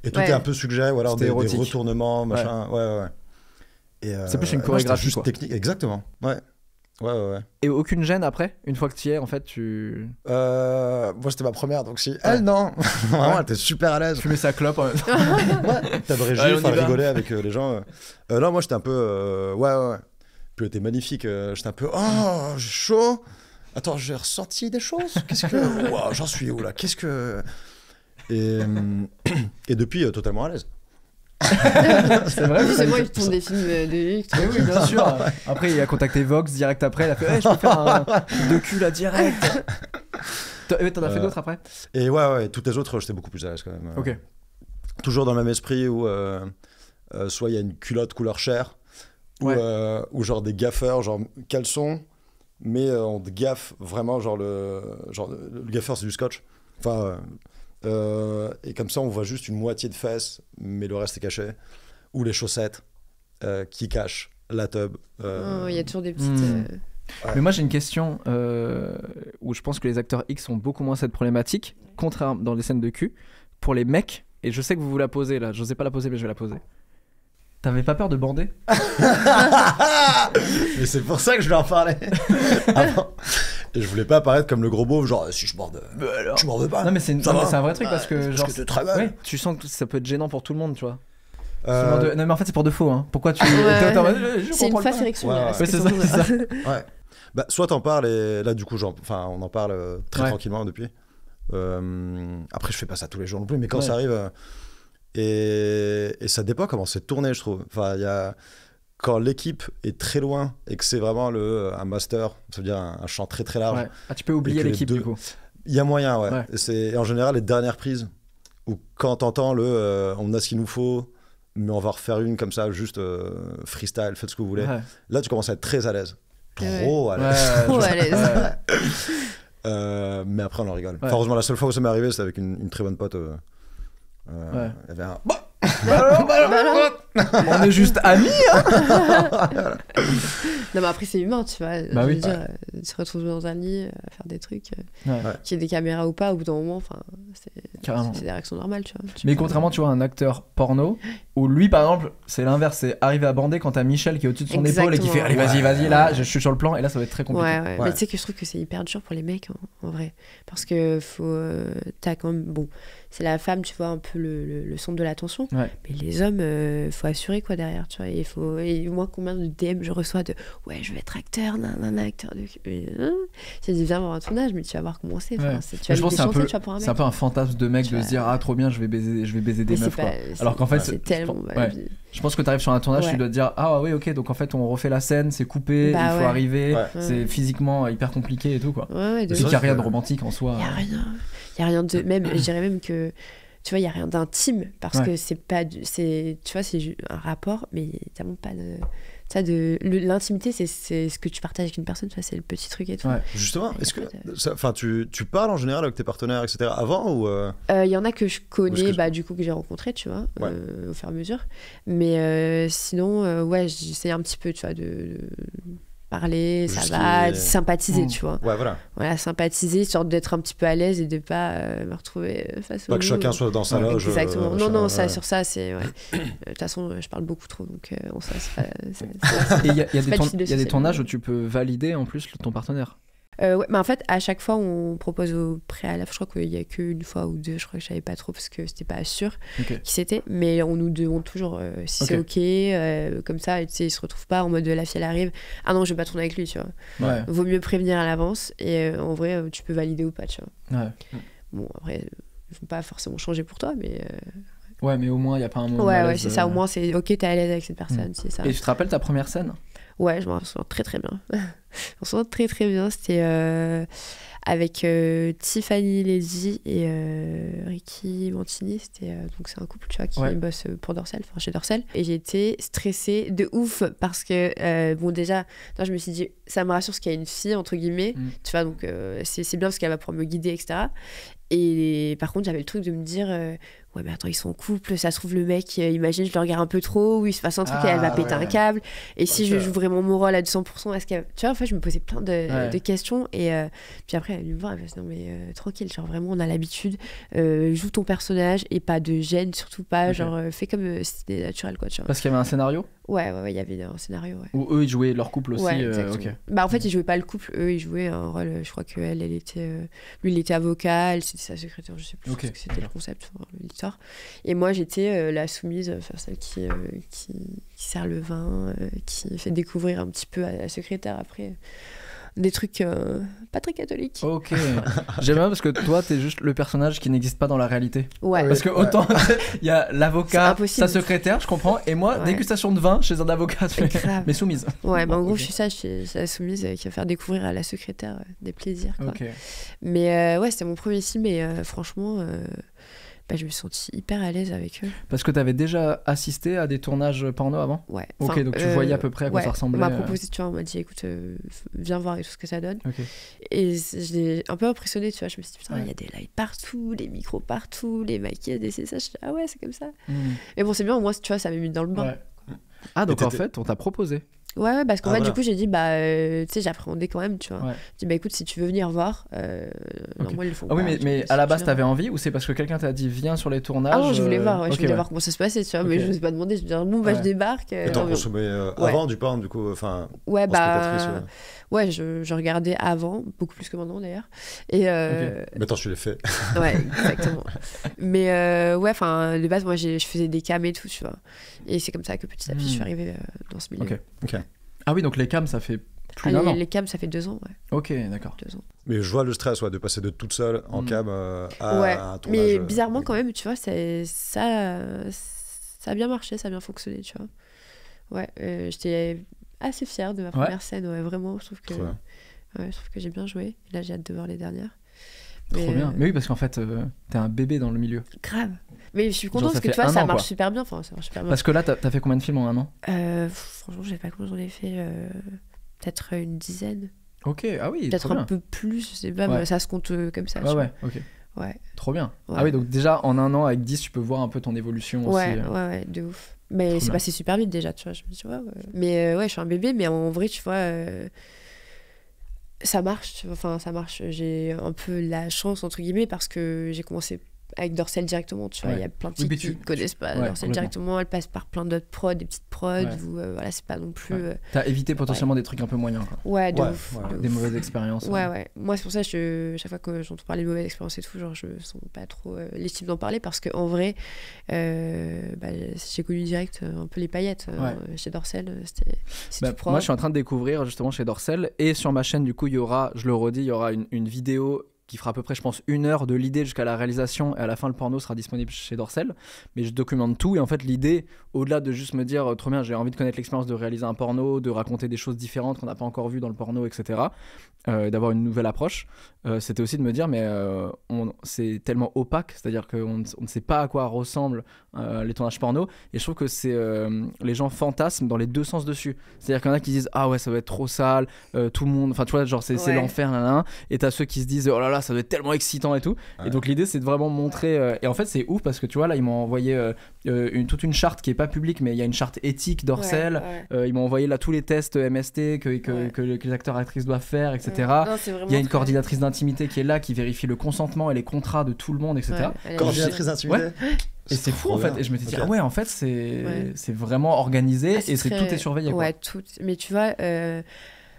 et tout est un peu suggéré, ou alors des retournements, machin. Ouais. Et, c'est plus une chorégraphie, juste quoi. Technique, exactement. Ouais. Et aucune gêne après, une fois que tu y es, en fait, moi c'était ma première, donc si. Elle, non. Vraiment, elle était super à l'aise. Fumais sa clope. Ouais. T'as de régie, rigoler avec les gens. Non, moi j'étais un peu. Ouais. Puis elle était magnifique. J'étais un peu. Oh, j'ai chaud. Attends, j'ai ressenti des choses. Qu'est-ce que... Wow, j'en suis où là? Qu'est-ce que... Et depuis, totalement à l'aise. C'est vrai. C'est moi qui tourne des films de oui, bien sûr. Après, il a contacté Vox direct après. Il a fait, je peux faire un de cul là direct. T'en as fait d'autres après? Et ouais, toutes les autres, j'étais beaucoup plus à l'aise quand même. Ok. Toujours dans le même esprit où soit il y a une culotte couleur chair, ou genre des gaffeurs, genre caleçon. Mais on te gaffe vraiment, genre le gaffeur c'est du scotch. Enfin, et comme ça on voit juste une moitié de fesses, mais le reste est caché. Ou les chaussettes qui cachent la tub. Il y a toujours des petites... Mais moi j'ai une question où je pense que les acteurs X ont beaucoup moins cette problématique, contrairement dans les scènes de cul, pour les mecs, et je sais que vous la posez là, j'osais pas la poser mais je vais la poser. T'avais pas peur de bander? Mais c'est pour ça que je lui en parlais. Et je voulais pas apparaître comme le gros beauf, genre si je borde, tu bordes pas. Non mais c'est un vrai truc parce que genre que très mal. Tu sens que ça peut être gênant pour tout le monde, tu vois. Non mais en fait c'est pour de faux, hein. Pourquoi tu... C'est une fausse érection. C'est ça. Ouais. Bah soit t'en parles et là du coup on en parle très tranquillement depuis. Après je fais pas ça tous les jours non plus, mais quand ça arrive... Et ça dépend comment c'est tourné, je trouve. Enfin, quand l'équipe est très loin et que c'est vraiment un master, ça veut dire un champ très très large. Ouais. Ah, tu peux oublier l'équipe du coup. Il y a moyen, ouais. C'est en général les dernières prises où quand t'entends on a ce qu'il nous faut, mais on va refaire une comme ça, juste freestyle, faites ce que vous voulez. Là, tu commences à être très à l'aise. Trop à l'aise. Trop à l'aise. Mais après, on en rigole. Enfin, heureusement, la seule fois où ça m'est arrivé, c'était avec une très bonne pote. Il y avait un... On est juste amis, hein. Non mais après c'est humain, tu vois. Bah oui. Dire, se retrouver dans un lit, faire des trucs, qu'il y ait des caméras ou pas, au bout d'un moment, enfin, Carrément. C'est des réactions normales, tu vois. Mais contrairement, tu vois, un acteur porno, où lui, par exemple, c'est l'inverse, c'est arriver à bander quand t'as Michel qui est au-dessus de son épaule et qui fait allez, vas-y, là, je suis sur le plan, et là, ça va être très compliqué. Ouais. Mais tu sais que je trouve que c'est hyper dur pour les mecs, en vrai. Parce que t'as quand même. Bon, c'est la femme, tu vois, un peu le centre de l'attention. Ouais. Mais les hommes, faut assurer, quoi, derrière, tu vois. Et moi, combien de DM je reçois de ouais, je vais être acteur, acteur de. J'ai dit, viens voir un tournage, mais tu vas voir comment c'est. Ouais. Je pense que c'est un peu un fantasme de mec de se dire, ah, trop bien, je vais baiser des meufs, quoi. Alors qu'en fait, c'est tellement. Je pense que t'arrives sur un tournage, tu dois te dire, ah oui, ok, donc en fait, on refait la scène, c'est coupé, il faut arriver, c'est physiquement hyper compliqué et tout, quoi. Ouais, qu'il n'y a rien de romantique en soi. Il y a rien de. Même, je dirais même que. Tu vois, il n'y a rien d'intime parce que c'est pas. Tu vois, c'est un rapport, mais tellement pas de. L'intimité, c'est ce que tu partages avec une personne, tu vois, c'est le petit truc et tout. Ouais. Justement, est-ce que tu parles en général avec tes partenaires, etc. avant ou y en a que je connais, du coup, que j'ai rencontré, tu vois, au fur et à mesure. Mais sinon, j'essaie un petit peu, tu vois, de parler, ça va, sympathiser, tu vois. Ouais, voilà. Sympathiser, sorte d'être un petit peu à l'aise et de pas me retrouver face au. Pas que chacun soit dans sa loge. Exactement. Non, sur ça, c'est. De toute façon, je parle beaucoup trop, donc ça, c'est pas. Et il y a des tournages où tu peux valider en plus ton partenaire. Mais en fait, à chaque fois, on propose au préalable. Je crois qu'il n'y a qu'une fois ou deux, je crois que je savais pas trop parce que c'était pas sûr qui c'était. Mais on nous demande toujours si c'est ok, comme ça, tu sais, ils se retrouvent pas en mode la fille elle arrive. Ah non, je vais pas tourner avec lui, tu vois. Ouais. Vaut mieux prévenir à l'avance et en vrai, tu peux valider ou pas, tu vois. Ouais. Bon, après, ils vont pas forcément changer pour toi, mais. Ouais, mais au moins, il n'y a pas un moment. Ouais, c'est ça. Au moins, c'est ok, t'es à l'aise avec cette personne, c'est ça. Et tu te rappelles ta première scène ? Ouais, je m'en souviens très très bien. Je m'en souviens très très bien. C'était avec Tiffany Lady et Ricky Mantini. Donc c'est un couple, tu vois, qui bosse pour Dorsal, enfin chez Dorsal. Et j'étais stressée de ouf parce que bon déjà, je me suis dit ça me rassure parce qu'il y a une fille entre guillemets, tu vois, donc c'est bien parce qu'elle va pouvoir me guider, etc. Et par contre, j'avais le truc de me dire ouais, mais attends, ils sont en couple, ça se trouve, le mec, imagine, je le regarde un peu trop, ou il se passe un truc et elle va péter un câble. Et si je joue vraiment mon rôle à 200%, est-ce qu'elle. Tu vois, en fait, je me posais plein de questions. Et puis après, elle est venue me voir, elle m'a dit non, mais tranquille, genre vraiment, on a l'habitude, joue ton personnage et pas de gêne, surtout pas, genre fais comme si c'était naturel, quoi, tu vois. Parce qu'il y avait un scénario ? Ouais, il y avait un scénario, ouais. Où eux, ils jouaient leur couple aussi. En fait, ils jouaient pas le couple, eux, ils jouaient un rôle, je crois que elle était. Lui, il était avocat, elle, c'était sa secrétaire, je sais plus ce que c'était le concept, l'histoire. Et moi, j'étais la soumise, celle qui sert le vin, qui fait découvrir un petit peu à la secrétaire après des trucs pas très catholiques. Ok. J'aime bien parce que toi, t'es juste le personnage qui n'existe pas dans la réalité. Ouais. Parce que autant il y a l'avocat, sa secrétaire, je comprends, et moi, dégustation de vin chez un avocat, mais soumise. Ouais, mais en gros, je suis ça, je suis la soumise qui va faire découvrir à la secrétaire des plaisirs, quoi. Okay. Mais c'était mon premier film et franchement. Je me suis sentie hyper à l'aise avec eux. Parce que tu avais déjà assisté à des tournages porno avant ? Ouais. Ok, donc tu voyais à peu près à quoi ça ressemblait. On m'a proposé, tu vois, on m'a dit écoute, viens voir et tout ce que ça donne. Okay. Et je l'ai un peu impressionnée, tu vois. Je me suis dit putain, il y a des lights partout, des micros partout, les maquillages, des CSH. Je dis, ah ouais, c'est comme ça. Mais bon, c'est bien, au moins, tu vois, ça m'a mis dans le bain. Ouais. Ah, donc en fait, on t'a proposé. Ouais, parce qu'en fait, du coup, j'ai dit, tu sais, j'appréhendais quand même, tu vois. Ouais. J'ai dit, écoute, si tu veux venir voir, normalement, ils le font. Ah oui, mais à la base, t'avais envie ou c'est parce que quelqu'un t'a dit, viens sur les tournages ? Ah non, je voulais voir, je voulais voir comment ça se passait, tu vois, mais je me suis pas demandé, je me disais, bon, je débarque. Et t'en consommais avant du porn, du coup, enfin. Ouais, je regardais avant, beaucoup plus que maintenant d'ailleurs. Et maintenant, tu l'as fait. Ouais, exactement. Mais de base, moi, je faisais des cams et tout, tu vois. Et c'est comme ça que petit à petit, je suis arrivée dans ce milieu. Ok. Ah oui, donc les cams, ça fait plus d'un an. Les cams, ça fait 2 ans, ouais. Ok, d'accord. 2 ans. Mais je vois le stress, de passer de toute seule en cam à un tournage. Mais bizarrement, quand même, tu vois, ça a bien marché, ça a bien fonctionné, tu vois. Ouais, j'étais assez fière de ma première scène, vraiment. Je trouve que j'ai bien joué. Et là, j'ai hâte de voir les dernières. Trop bien. Mais oui, parce qu'en fait, t'es un bébé dans le milieu. Grave. Mais je suis contente parce que tu vois, ça marche super bien. Enfin, ça marche super bien. Parce que là, t'as fait combien de films en 1 an ? Franchement, je sais pas combien j'en ai fait. Peut-être une dizaine. Ok, ah oui. Peut-être un peu plus, je sais pas, mais ça se compte comme ça. Ok. Ouais. Trop bien. Ouais. Ah oui, donc déjà en 1 an avec 10, tu peux voir un peu ton évolution aussi. Ouais, de ouf. Mais c'est passé super vite déjà, tu vois. Je me dis, Mais je suis un bébé, mais en vrai, tu vois. Ça marche, enfin ça marche. J'ai un peu la chance entre guillemets parce que j'ai commencé avec Dorsel directement, tu vois. Il y a plein de filles qui ne connaissent pas Dorsel directement. Elles passent par plein d'autres prods, des petites prods où voilà, c'est pas non plus. T'as évité potentiellement des trucs un peu moyens, quoi. Ouais, de ouf. Des mauvaises expériences. Ouais. Moi, c'est pour ça que chaque fois que j'entends parler de mauvaises expériences et tout, genre, je sens pas trop légitime d'en parler parce qu'en vrai, j'ai connu direct un peu les paillettes chez Dorsel. C'est tout propre. Moi, je suis en train de découvrir justement chez Dorsel et sur ma chaîne, du coup, il y aura, je le redis, il y aura une vidéo qui fera à peu près, je pense, 1 heure de l'idée jusqu'à la réalisation, et à la fin le porno sera disponible chez Dorsel, mais je documente tout, et en fait l'idée, au-delà de juste me dire trop bien, j'ai envie de connaître l'expérience de réaliser un porno, de raconter des choses différentes qu'on n'a pas encore vues dans le porno, etc., d'avoir une nouvelle approche, c'était aussi de me dire mais c'est tellement opaque, c'est-à-dire qu'on ne sait pas à quoi ressemblent les tournages porno, et je trouve que c'est les gens fantasment dans les deux sens dessus, c'est-à-dire qu'il y en a qui disent ah ouais ça va être trop sale, tout le monde, enfin tu vois, genre c'est l'enfer, et t'as ceux qui se disent oh là là ça doit être tellement excitant et tout, et donc l'idée c'est de vraiment montrer, et en fait c'est ouf parce que tu vois là ils m'ont envoyé toute une charte qui est pas publique, mais il y a une charte éthique Dorsel, ils m'ont envoyé là tous les tests MST que les acteurs et actrices doivent faire, etc. Non, il y a une coordinatrice d'intimité qui est là, qui vérifie le consentement et les contrats de tout le monde, etc. Coordinatrice d'intimité. Et c'est fou en fait, et je m'étais dit ah ouais en fait c'est vraiment organisé, et tout est surveillé, quoi. Ouais, tout, mais tu vois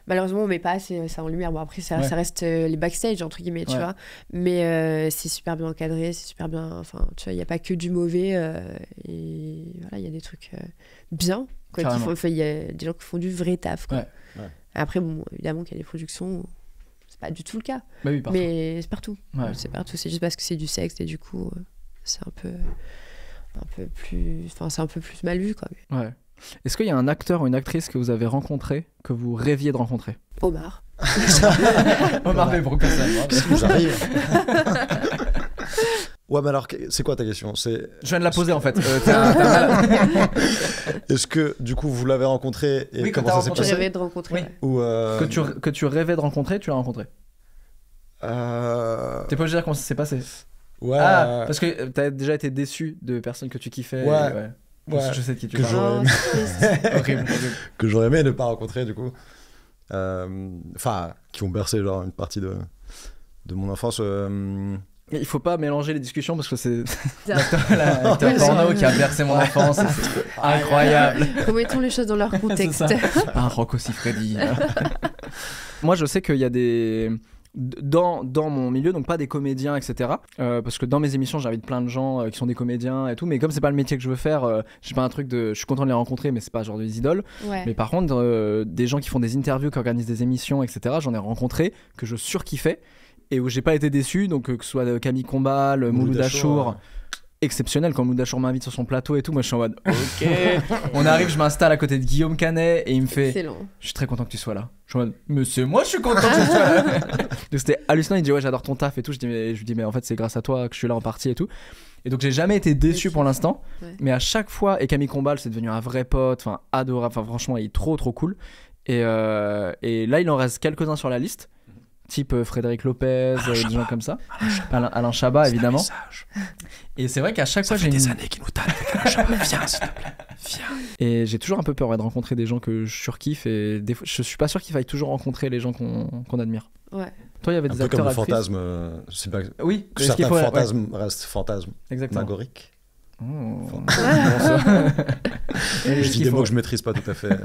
malheureusement on met pas assez ça en lumière, bon après ça reste les backstage entre guillemets, tu vois, mais c'est super bien encadré, c'est super bien, enfin tu vois, il y a pas que du mauvais, et voilà, il y a des trucs bien quoi, il y a des gens qui font du vrai taf, quoi. Après bon évidemment qu'il y a des productions, c'est pas du tout le cas, mais c'est partout, c'est partout, c'est juste parce que c'est du sexe et du coup c'est un peu plus, enfin c'est un peu plus mal vu, quoi. Ouais. Est-ce qu'il y a un acteur ou une actrice que vous avez rencontré, que vous rêviez de rencontrer? Omar. Omar Bébro, que ça j'arrive. Ouais, mais alors, c'est quoi ta question? Je viens de la poser en fait. Est-ce que du coup vous l'avez rencontré et comment ça s'est passé? Tu rêvais de rencontrer. Ou que tu rêvais de rencontrer, tu l'as rencontré. T'es pas obligé de dire comment ça s'est passé. Ouais. Ah, parce que t'as déjà été déçu de personnes que tu kiffais. Ouais. Je sais de qui tu parles. Horrible. Que j'aurais aimé ne pas rencontrer, du coup. Enfin, qui ont bercé genre une partie de mon enfance. Il faut pas mélanger les discussions parce que c'est l'acteur porno qui a bercé mon enfance. C'est incroyable. Remettons les choses dans leur contexte. Un Rocco Siffredi. Moi, je sais qu'il y a des... Dans mon milieu, donc pas des comédiens, etc. Parce que dans mes émissions, j'invite plein de gens qui sont des comédiens et tout, mais comme c'est pas le métier que je veux faire, j'ai pas un truc de... Je suis content de les rencontrer, mais c'est pas genre des idoles. Mais par contre, des gens qui font des interviews, qui organisent des émissions, etc., j'en ai rencontré que je surkiffais et où j'ai pas été déçu, donc que ce soit Camille Combal, Mouloud Achour, exceptionnel. Quand Mouloud Achour m'invite sur son plateau et tout, moi je suis en mode ok. On arrive, je m'installe à côté de Guillaume Canet et il me fait excellent. Je suis très content que tu sois là. Je suis en mode mais c'est moi, je suis content que tu sois là. Donc c'était hallucinant. Il dit ouais, j'adore ton taf et tout. Je lui dis mais en fait c'est grâce à toi que je suis là en partie et tout. Et donc j'ai jamais été déçu pour l'instant, mais à chaque fois, et Camille Combal c'est devenu un vrai pote, enfin adorable, enfin franchement il est trop cool. Et là il en reste quelques-uns sur la liste, type Frédéric Lopez, des gens comme ça, Alain Chabat évidemment. Et c'est vrai qu'à chaque fois j'ai des années qui nous tapent avec Alain Chabat. Viens s'il te plaît, viens. Et j'ai toujours un peu peur de rencontrer des gens que je surkiffe, et des fois, je suis pas sûr qu'il faille toujours rencontrer les gens qu'on admire. Ouais. Toi, il y avait des un peu acteurs, comme le actrices. fantasme, c'est pas... Oui, que certains fantasmes restent fantasmagoriques. Je dis des mots que je maîtrise pas tout à fait.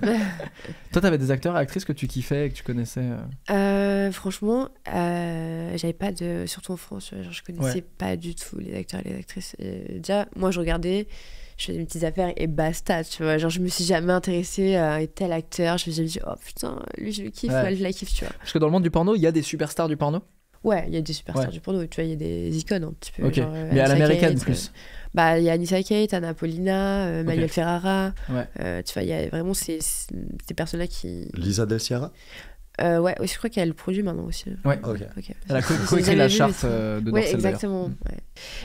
Toi, t'avais des acteurs et actrices que tu kiffais et que tu connaissais Franchement, j'avais pas de... Surtout en France, genre, je connaissais pas du tout les acteurs et les actrices. Et déjà, moi, je regardais, je faisais mes petites affaires et basta, tu vois. Genre, je me suis jamais intéressée à tel acteur. Je me suis dit, oh putain, lui, je le kiffe, elle, je la kiffe, tu vois. Parce que dans le monde du porno, il y a des superstars du porno. Ouais, il y a des superstars du porno, tu vois, il y a des icônes un petit peu. Okay. Genre, mais à l'américaine plus. Bah, il y a Anissa Kate, Anna Paulina, Manuel Ferrara. Ouais. Tu vois, il y a vraiment ces personnes-là qui... Lisa Del Sierra. Ouais, je crois qu'elle produit maintenant aussi. Ouais, ok. Elle a coécrit la charte de Dorsel. Ouais, exactement. Ouais.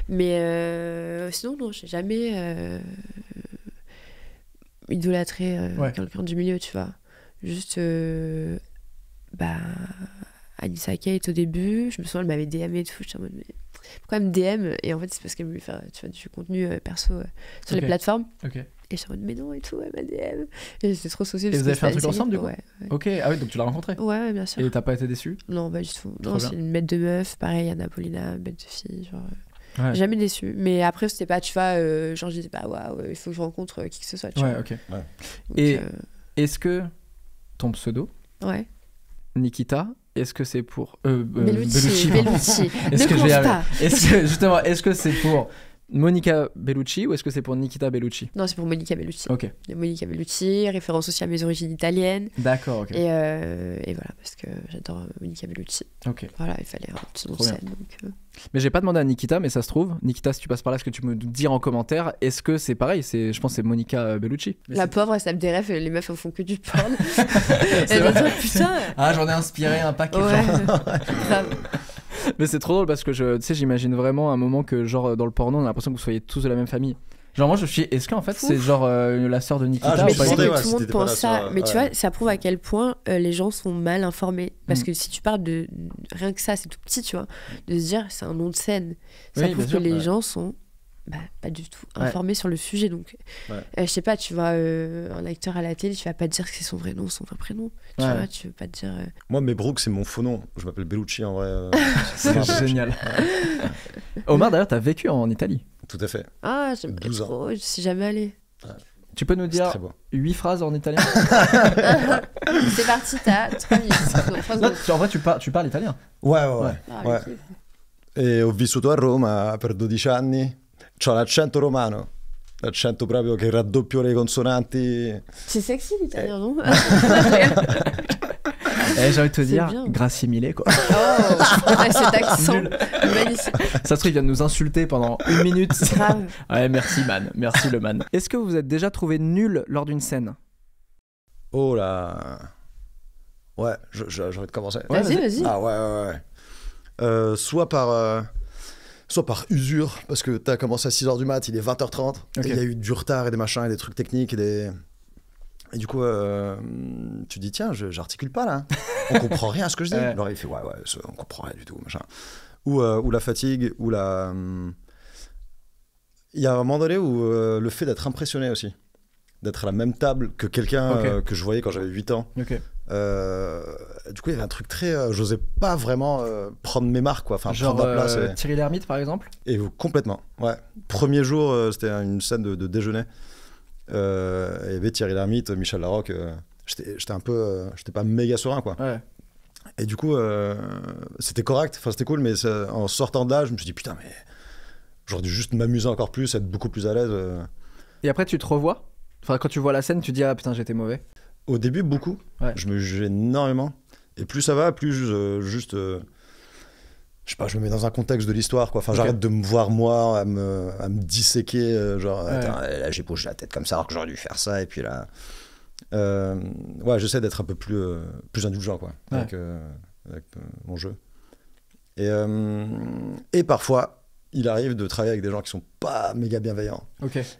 Mais sinon, non, j'ai jamais idolâtré quelqu'un du milieu, tu vois. Juste, Anissa Kate au début, je me souviens, elle m'avait DM et tout, j'étais en mode, mais pourquoi elle me DM? Et en fait, c'est parce qu'elle voulait faire, tu vois, du contenu perso sur les plateformes. Ok. Et j'étais en mode, mais non, et tout, elle m'a DM. Et j'étais trop saucée. Et vous avez fait un truc ensemble, du coup? Ouais. Ok, ah oui, donc tu l'as rencontrée? Ouais, bien sûr. Et t'as pas été déçu? Non, pas du tout. Non, c'est une bête de meuf, pareil, Anna Paulina, bête de fille, genre... Jamais déçu. Mais après, c'était pas, tu vois, genre, je disais pas, waouh, il faut que je rencontre qui que ce soit. Tu vois. Ok. Ouais. Donc, et est-ce que ton pseudo, Nikita, est-ce que c'est pour. Bellucci. Est-ce que est-ce que c'est pour Monica Bellucci ou est-ce que c'est pour Nikita Bellucci? Non, c'est pour Monica Bellucci. Ok. Monica Bellucci, référence aussi à mes origines italiennes. D'accord, ok. Et voilà, parce que j'adore Monica Bellucci. Ok. Voilà, il fallait un petit nom de scène. Donc, Mais j'ai pas demandé à Nikita, mais ça se trouve. Nikita, si tu passes par là, ce que tu me dire en commentaire, est-ce que c'est pareil? Je pense que c'est Monica Bellucci. Mais la pauvre, elle tape des rêves, les meufs elles font que du porn. Elle va dire putain. Ah, j'en ai inspiré un paquet. Grave. Mais c'est trop drôle parce que j'imagine vraiment un moment que genre dans le porno, on a l'impression que vous soyez tous de la même famille. Genre moi je suis, est-ce qu'en fait c'est genre la sœur de Nikita? Mais tu sais que tout le monde pense ça, mais tu vois, ça prouve à quel point les gens sont mal informés. Parce que si tu parles de rien que ça, c'est tout petit, tu vois, de se dire c'est un nom de scène, ça prouve que les gens sont pas du tout informés sur le sujet. Donc je sais pas, tu vois un acteur à la télé, tu vas pas te dire que c'est son vrai nom, son vrai prénom. Tu vois, tu veux pas te dire. Moi, Mebrouk, c'est mon faux nom. Je m'appelle Bellucci en vrai. C'est génial. Omar, d'ailleurs, t'as vécu en Italie. Tout à fait. Ah, j'aime trop, je suis jamais allée. Tu peux nous dire 8 phrases en italien? C'est parti, t'as 3 minutes. En vrai, tu parles italien? Ouais. E ho vissuto a Roma per 12 anni. C'ho l'accento romano. L'accento proprio che raddoppio le consonanti. C'est sexy l'italien, non? J'ai envie de te dire, grazie mille, quoi. Cet accent magnifique. Ça se trouve, il vient de nous insulter pendant 1 minute. Grave. Ouais, merci man, merci le man. Est-ce que vous vous êtes déjà trouvé nul lors d'une scène? Oh là. Ouais, j'ai envie de commencer. Vas-y. Ah ouais. Soit par usure, parce que t'as commencé à 6h du mat, il est 20h30, et il y a eu du retard et des machins et des trucs techniques et du coup tu dis tiens, j'articule pas là, on comprend rien à ce que je dis. Alors il fait ouais on comprend rien du tout, machin. Ou la fatigue, ou la... Il y a un moment donné où le fait d'être impressionné aussi, d'être à la même table que quelqu'un que je voyais quand j'avais 8 ans. Du coup il y avait un truc très j'osais pas vraiment prendre mes marques, quoi, enfin genre prendre ma place Thierry Lhermitte par exemple. Et complètement, ouais. Premier jour c'était une scène de déjeuner, il y avait Thierry Lhermitte, Michel Larocque, j'étais un peu j'étais pas méga serein, quoi. Et du coup c'était correct, enfin c'était cool, mais en sortant de là je me suis dit putain, mais j'aurais dû juste m'amuser encore plus, être beaucoup plus à l'aise. Et après tu te revois, enfin quand tu vois la scène tu dis ah putain j'étais mauvais? Au début, beaucoup. Je me jugeais énormément. Et plus ça va, plus juste... je sais pas, je me mets dans un contexte de l'histoire, quoi. Enfin, j'arrête de me voir, moi, à me disséquer. Attends, là, j'ai bougé la tête comme ça, alors que j'aurais dû faire ça. Et puis là... j'essaie d'être un peu plus indulgent, quoi, avec mon jeu. Et parfois... il arrive de travailler avec des gens qui sont pas méga bienveillants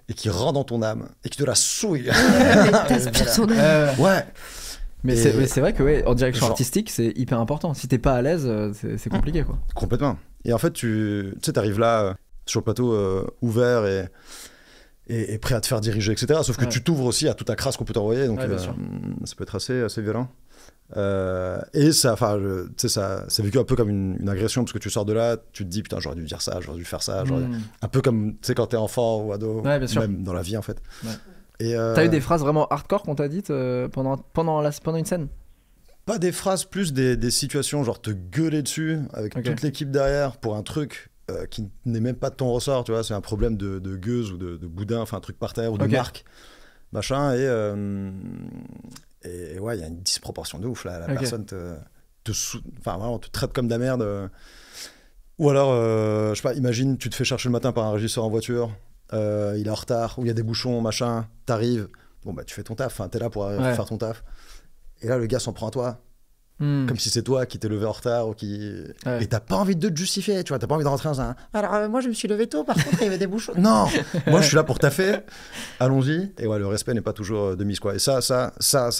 et qui rentrent dans ton âme et qui te la souillent. T'aspires ton âme. Ouais. Mais c'est vrai que en direction artistique, c'est hyper important. Si t'es pas à l'aise, c'est compliqué, quoi. Complètement. Et en fait, tu sais, t'arrives là sur le plateau ouvert et prêt à te faire diriger, etc. Sauf que tu t'ouvres aussi à toute la crasse qu'on peut t'envoyer, donc ça peut être assez violent. Et ça, c'est vécu un peu comme une agression, parce que tu sors de là, tu te dis putain, j'aurais dû dire ça, j'aurais dû faire ça, un peu comme tu sais quand t'es enfant ou ado, même dans la vie en fait. Et t'as eu des phrases vraiment hardcore qu'on t'a dites pendant une scène? Pas des phrases, plus des situations, genre te gueuler dessus avec toute l'équipe derrière pour un truc qui n'est même pas de ton ressort, tu vois, c'est un problème de gueuse ou de boudin, enfin un truc par terre ou de marque, machin, et ouais, il y a une disproportion de ouf là, la personne vraiment te traite comme de la merde. Ou alors, je sais pas, imagine, tu te fais chercher le matin par un régisseur en voiture, il est en retard, ou il y a des bouchons, machin, t'arrives, bon bah tu fais ton taf, t'es là pour faire ton taf. Et là, le gars s'en prend à toi, comme si c'est toi qui t'es levé en retard, ou et t'as pas envie de te justifier, tu vois, t'as pas envie de rentrer dans un... Alors, moi je me suis levé tôt, par contre, il y avait des bouchons. Non, moi je suis là pour taffer, allons-y. Et ouais, le respect n'est pas toujours de mise, quoi. Et ça,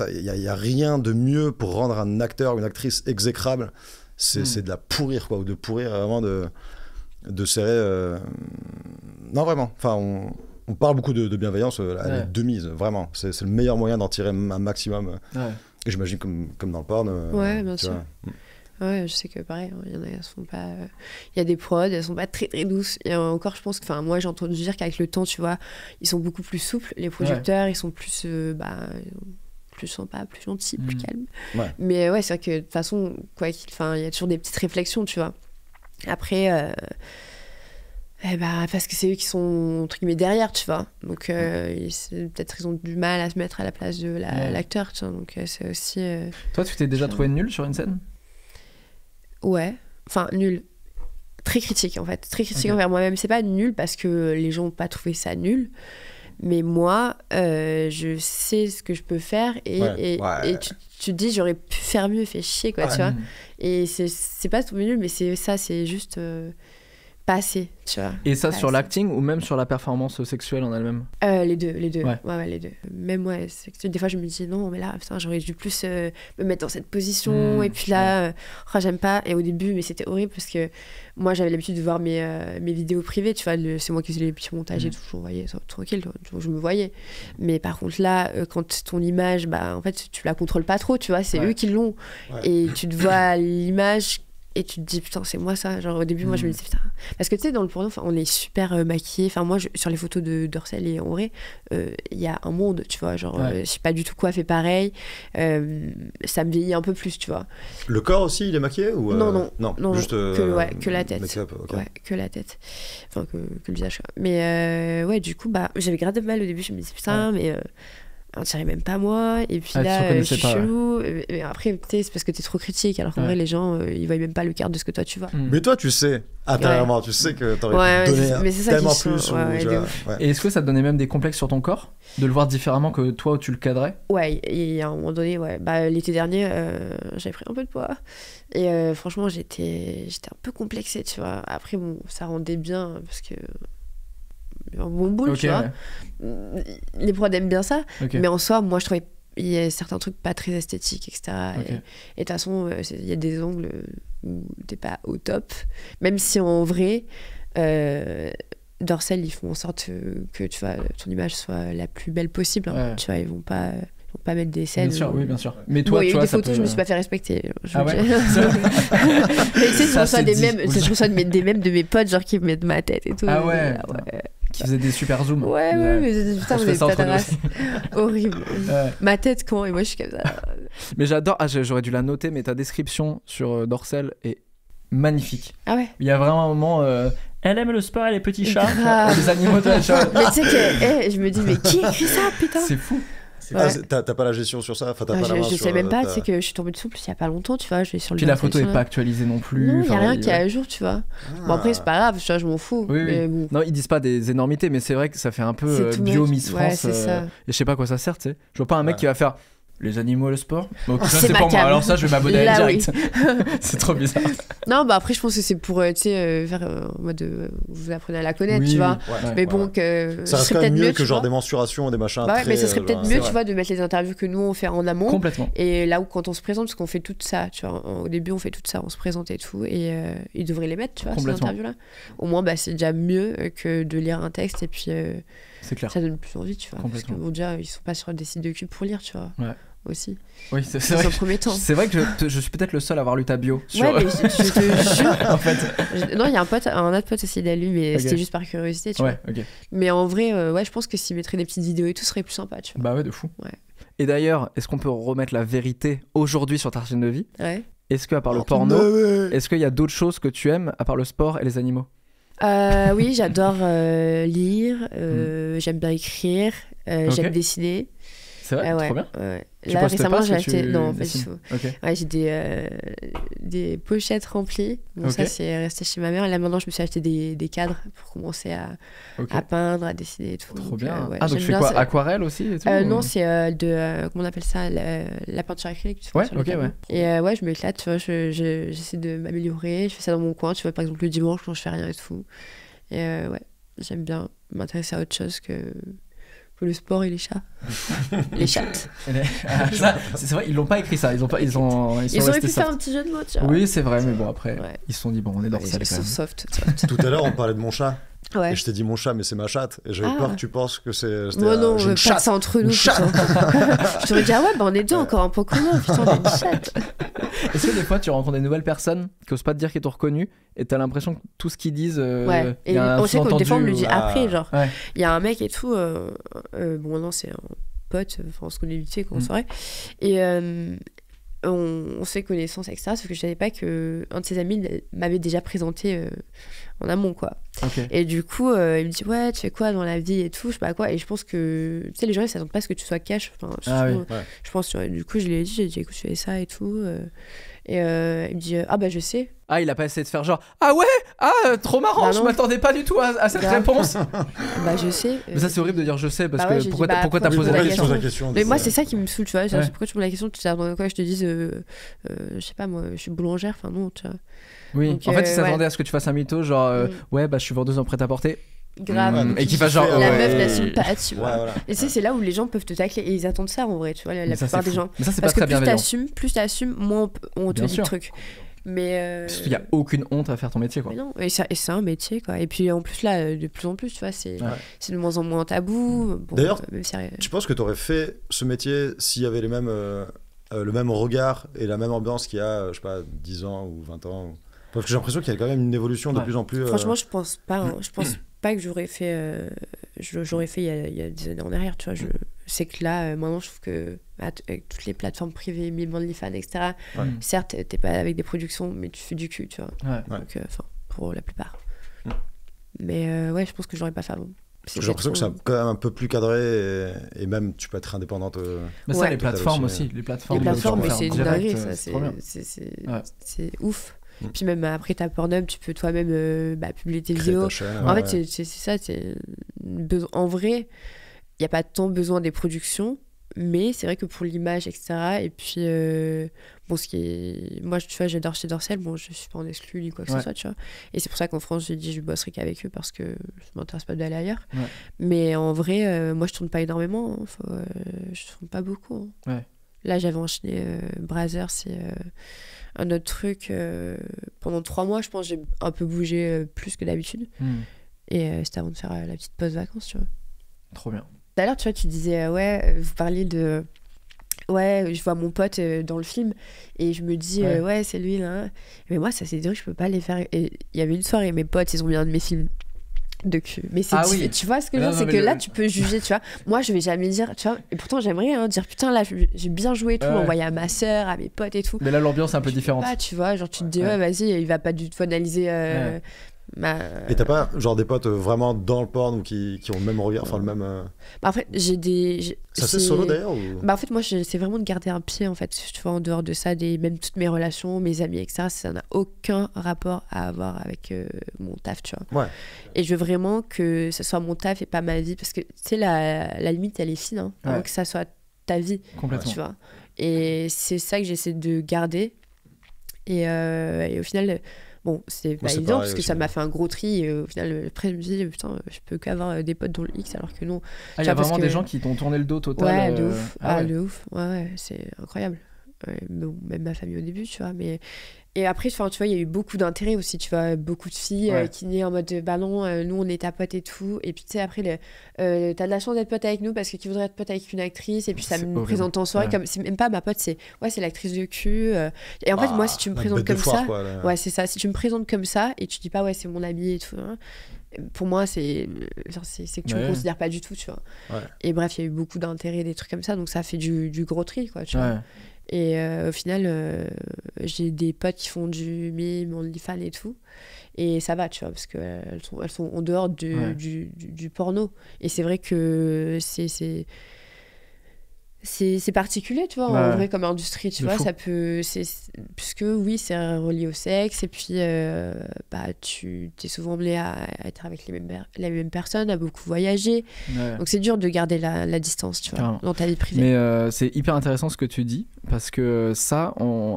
y a rien de mieux pour rendre un acteur ou une actrice exécrable. C'est de la pourrir, quoi, ou de pourrir vraiment de serrer. Non, vraiment. Enfin, on parle beaucoup de bienveillance, elle est de mise, vraiment. C'est le meilleur moyen d'en tirer un maximum. Et j'imagine comme dans le porn. Ouais, bien sûr. Ouais, je sais que pareil, il y en a, elles sont pas. Il y a des prods, elles sont pas très très douces. Et encore, je pense que, moi j'ai entendu dire qu'avec le temps, tu vois, ils sont beaucoup plus souples. Les producteurs, ils sont plus, plus sympas, plus gentils, plus calmes. Ouais. Mais ouais, c'est vrai que de toute façon, il y a toujours des petites réflexions, tu vois. Après, parce que c'est eux qui sont entre guillemets derrière, tu vois. Donc peut-être ils ont du mal à se mettre à la place de l'acteur, tu vois. Donc c'est aussi. Toi, tu t'es déjà trouvé nul sur une scène ? Ouais, enfin nul. Très critique en fait, très critique envers moi-même. C'est pas nul parce que les gens n'ont pas trouvé ça nul, mais moi, je sais ce que je peux faire et tu te dis j'aurais pu faire mieux, fait chier quoi, tu vois. Et c'est pas tout nul, mais c'est ça, c'est juste pas assez, tu vois. Et ça sur l'acting ou même sur la performance sexuelle en elle-même ? Les deux. Ouais, les deux. Même des fois je me dis non, mais là, putain, j'aurais dû plus me mettre dans cette position. Et puis là, j'aime pas. Et au début, mais c'était horrible parce que moi, j'avais l'habitude de voir mes vidéos privées, tu vois. C'est moi qui faisais les petits montages et tout. Je voyais tranquille, je me voyais. Mais par contre, là, quand ton image, en fait, tu la contrôles pas trop, tu vois. C'est eux qui l'ont. Et tu te vois l'image. Et tu te dis, putain, c'est moi ça. Genre, au début, moi, je me disais, putain. Parce que tu sais, dans le porno, on est super maquillés. Enfin, moi, sur les photos de Dorsel et Auré, il y a un monde, tu vois. Genre, je sais pas du tout quoi fait pareil. Ça me vieillit un peu plus, tu vois. Le corps aussi, il est maquillé ou Non, juste que la tête. Okay. Ouais, que la tête. Enfin, que le visage. Mais du coup, j'avais grave de mal au début. Je me disais, putain, mais. On dirait même pas moi, et puis là je suis chelou. Et après c'est parce que t'es trop critique, alors qu'en vrai les gens ils voient même pas le quart de ce que toi tu vois. Mais toi tu sais intérieurement, tu sais que t'aurais donné tellement plus. Et est-ce que ça te donnait même des complexes sur ton corps de le voir différemment que toi où tu le cadrais? Ouais, et à un moment donné l'été dernier j'avais pris un peu de poids et franchement j'étais un peu complexée, tu vois. Après bon, ça rendait bien parce que un bon boule, tu vois. Les prods aiment bien ça, mais en soi, moi, je trouvais il y a certains trucs pas très esthétiques, etc. Et de toute façon, il y a des angles où t'es pas au top, même si en vrai, Dorsel, ils font en sorte que tu vois, ton image soit la plus belle possible. Hein. Tu vois, ils vont pas mettre des scènes. Bien sûr, oui, bien sûr. Mais toi, il y a eu des photos, je me suis pas fait respecter. Mais tu sais, je reçois des mèmes de mes potes, genre qui me mettent ma tête et tout. Ah ouais. Qui faisait des super zooms. Ouais, mais putain, vous êtes pas ta race. Horrible. Ma tête, comment? Et moi, je suis comme ça. Mais j'adore. J'aurais dû la noter, mais ta description sur Dorsel est magnifique. Ah ouais. Il y a vraiment un moment. Elle aime le sport et les petits chats. Les animaux de la chat. Mais tu sais que je me dis, mais qui écrit ça, putain? C'est fou. T'as pas la gestion sur ça, enfin, je sais même pas, tu sais que je suis tombée dessus il y a pas longtemps, tu vois, je vais sur le. Puis la photo est pas actualisée non plus. Non, il y a rien qui est à jour, tu vois. Bon après c'est pas grave, tu vois, je m'en fous. Oui. Bon. Non, ils disent pas des énormités, mais c'est vrai que ça fait un peu bio Miss France. Et je sais pas à quoi ça sert, tu sais. Je vois pas un mec qui va faire les animaux et le sport. Donc ça c'est pour moi. Alors ça je vais m'abonner à direct. C'est trop bizarre. Non, après je pense que c'est pour tu sais faire en mode vous apprenez à la connaître, tu vois. Mais bon que ça serait peut-être mieux que genre des mensurations, des machins. Ouais, mais ça serait peut-être mieux, tu vois, de mettre les interviews que nous on fait en amont. Complètement. Et là où quand on se présente, parce qu'on fait tout ça, tu vois, au début on fait tout ça, on se présente et tout, et ils devraient les mettre, tu vois, ces interviews là. Au moins c'est déjà mieux que de lire un texte et puis c'est clair. Ça donne plus envie, tu vois. Parce que bon, déjà ils sont pas sur des sites de cul pour lire, tu vois. Ouais. Aussi. Oui, c'est vrai. Dans un premier temps. C'est vrai que je suis peut-être le seul à avoir lu ta bio. Ouais, mais je te jure. En fait. Non, il y a un autre pote aussi, il a lu, mais c'était juste par curiosité, tu vois. Mais en vrai, je pense que s'il mettrait des petites vidéos et tout, ce serait plus sympa, tu vois. Bah ouais, de fou. Ouais. Et d'ailleurs, est-ce qu'on peut remettre la vérité aujourd'hui sur ta chaîne de vie? Ouais. Est-ce qu'à part le porno, est-ce qu'il y a d'autres choses que tu aimes à part le sport et les animaux? Oui, j'adore lire, j'aime bien écrire, j'aime dessiner. C'est vrai, trop bien. Là récemment j'ai acheté non pas du tout. Okay. Ouais, j'ai des pochettes remplies. Bon, ça c'est resté chez ma mère. Et là maintenant je me suis acheté des cadres pour commencer à peindre, à dessiner et tout. Trop bien. Donc tu fais quoi, aquarelle aussi et tout, non, c'est comment on appelle ça, la peinture acrylique. Ouais, Et je m'éclate, tu vois, j'essaie de m'améliorer. Je fais ça dans mon coin, tu vois, par exemple le dimanche quand je fais rien et tout. Et j'aime bien m'intéresser à autre chose que le sport et les chats. Les chattes. Ça, c'est vrai, ils l'ont pas écrit ça. Ils auraient pu faire un petit jeu de mots, tu vois. Oui, c'est vrai, mais bon, après, ils se sont dit, bon, on est Dorsel quand même. Soft. Tout à l'heure, on parlait de mon chat. Ouais. Et je t'ai dit mon chat, mais c'est ma chatte. Et j'avais peur que tu penses que c'était. Moi non, j'ai une chatte. Ça entre nous. Je t'aurais dit, on est deux encore un peu commun. Putain, on a une chatte. Est-ce que des fois tu rencontres des nouvelles personnes qui osent pas te dire qu'ils t'ont reconnu et t'as l'impression que tout ce qu'ils disent ouais, et on sait que des fois on me le dit après, genre il y a un mec et tout bon non c'est un pote, enfin on se connaît vite fait quand on soirée et on se fait connaissance, etc. Sauf que je savais pas que un de ses amis m'avait déjà présenté en amont, quoi. Okay. Et du coup, il me dit ouais, tu fais quoi dans la vie et tout, je sais pas quoi. Et je pense que tu sais, les gens ils s'attendent pas à ce que tu sois cash. Enfin, je pense. Du coup, je lui ai dit, j'ai dit écoute, je fais ça et tout. Et il me dit ah bah je sais. Ah, il a pas essayé de faire genre ah ouais, trop marrant, je m'attendais pas du tout à cette réponse. Bah je sais. Mais ça c'est horrible de dire je sais parce que pourquoi t'as posé la question. Mais moi c'est ça qui me saoule, tu vois. Pourquoi tu me poses la question, tu t'attends à quoi je te dise je sais pas moi, je suis boulangère, enfin non, tu vois. Oui. Donc, en fait, il s'attendait à ce que tu fasses un mytho genre ouais bah je suis vendeuse en prêt-à-porter. Grave. Et qui fasse genre la meuf n'assume pas, tu vois. Voilà. Et c'est là où les gens peuvent te tacler et ils attendent ça en vrai, tu vois, la plupart des gens. Mais ça c'est parce pas que très bienveillant. plus t'assumes, moins on te dit le truc. Mais parce qu'il y a aucune honte à faire ton métier, quoi. Mais non, et c'est un métier, quoi. Et puis en plus là, de plus en plus, tu vois, c'est de moins en moins tabou. Bon, d'ailleurs, tu penses que t'aurais fait ce métier s'il y avait les mêmes, le même regard et la même ambiance qu'il y a, je sais pas, 10 ans ou 20 ans Parce que j'ai l'impression qu'il y a quand même une évolution de plus en plus. Franchement, je pense pas. Hein. Je pense pas que j'aurais fait. Il y a des années en arrière, tu vois. Je sais que là, maintenant, je trouve que avec toutes les plateformes privées, Mime, OnlyFans, etc. Certes, t'es pas avec des productions, mais tu fais du cul, tu vois. Donc, pour la plupart. Mais ouais, je pense que j'aurais pas fait avant. J'ai l'impression que c'est quand même un peu plus cadré et même tu peux être indépendante. Mais ça, les plateformes aussi. Les plateformes, mais c'est une dinguerie, ça. C'est ouf. Puis même après ta Pornhub, tu peux toi-même publier tes vidéos. En fait, c'est ça. En vrai, il n'y a pas tant besoin des productions, mais c'est vrai que pour l'image, etc. Et puis, bon, moi, tu vois, j'adore chez Dorsel. Bon, je suis pas en exclu ni quoi que ce soit, tu vois. Et c'est pour ça qu'en France, j'ai dit je bosserai qu'avec eux parce que je m'intéresse pas d'aller ailleurs. Mais en vrai, moi, je tourne pas énormément. Hein. Je tourne pas beaucoup. Hein. Là, j'avais enchaîné Brazzers, c'est un autre truc. Pendant 3 mois, je pense, j'ai un peu bougé plus que d'habitude. Et c'était avant de faire la petite pause vacances, tu vois. Trop bien. D'ailleurs, tu vois, tu disais, vous parliez de... Ouais, je vois mon pote dans le film et je me dis, ouais, c'est lui, là. Mais moi, ça, c'est dur, je peux pas les faire. Et il y avait une soirée, mes potes, ils ont mis un de mes films de cul. Mais c'est tu vois ce que je veux dire, c'est que là, tu peux juger, tu vois. Moi, je vais jamais dire, tu vois. Et pourtant, j'aimerais dire, putain, là, j'ai bien joué et tout, m'envoyer à ma sœur, à mes potes et tout. Mais là, l'ambiance est un peu différente. Pas, tu vois, genre, tu te dis, vas-y, il va pas du tout analyser... Et t'as pas genre des potes vraiment dans le porn ou qui ont le même regard, enfin le même. Bah en fait j'ai des. Ça c'est solo d'ailleurs ou... Bah en fait moi c'est vraiment de garder un pied en fait, tu vois, en dehors de ça, même toutes mes relations, mes amis, etc. Ça n'a aucun rapport à avoir avec mon taf, tu vois. Et je veux vraiment que ce soit mon taf et pas ma vie, parce que tu sais la limite elle est fine, hein, avant que ça soit ta vie. Complètement. Tu vois. Et c'est ça que j'essaie de garder. Et au final. Bon, c'est pas évident parce que ça m'a fait un gros tri et au final, après, je me dis, putain, je peux qu'avoir des potes dans le X alors que non. Il y a vraiment des gens qui t'ont tourné le dos total. Ouais, de ouf. De ouf. Ouais, c'est incroyable. Bon, même ma famille au début, tu vois. Et après, tu vois, il y a eu beaucoup d'intérêt aussi, tu vois, beaucoup de filles qui naient en mode, bah non, nous on est ta pote et tout. Et puis, tu sais, après, t'as de la chance d'être pote avec nous parce que qui voudrait être pote avec une actrice. Et puis, ça me présente en soirée comme, c'est même pas ma pote, c'est l'actrice de cul. Et en fait, moi, si tu me présentes comme ça, c'est ça. Si tu me présentes comme ça et tu dis pas, ouais, c'est mon ami et tout, hein, pour moi, c'est que tu me considères pas du tout, tu vois. Et bref, il y a eu beaucoup d'intérêt, des trucs comme ça, donc ça fait du gros tri, quoi, tu vois. Et au final, j'ai des potes qui font du Mime, OnlyFans et tout. Et ça va, tu vois, parce qu'elles sont en dehors du porno. Et c'est vrai que c'est particulier, tu vois, en vrai, comme industrie, tu vois, ça peut... Puisque, oui, c'est relié au sexe, et puis, tu t'es souvent amené à être avec les mêmes personnes, à beaucoup voyager. Donc, c'est dur de garder la distance, tu vois, dans ta vie privée. Mais c'est hyper intéressant ce que tu dis, parce que ça,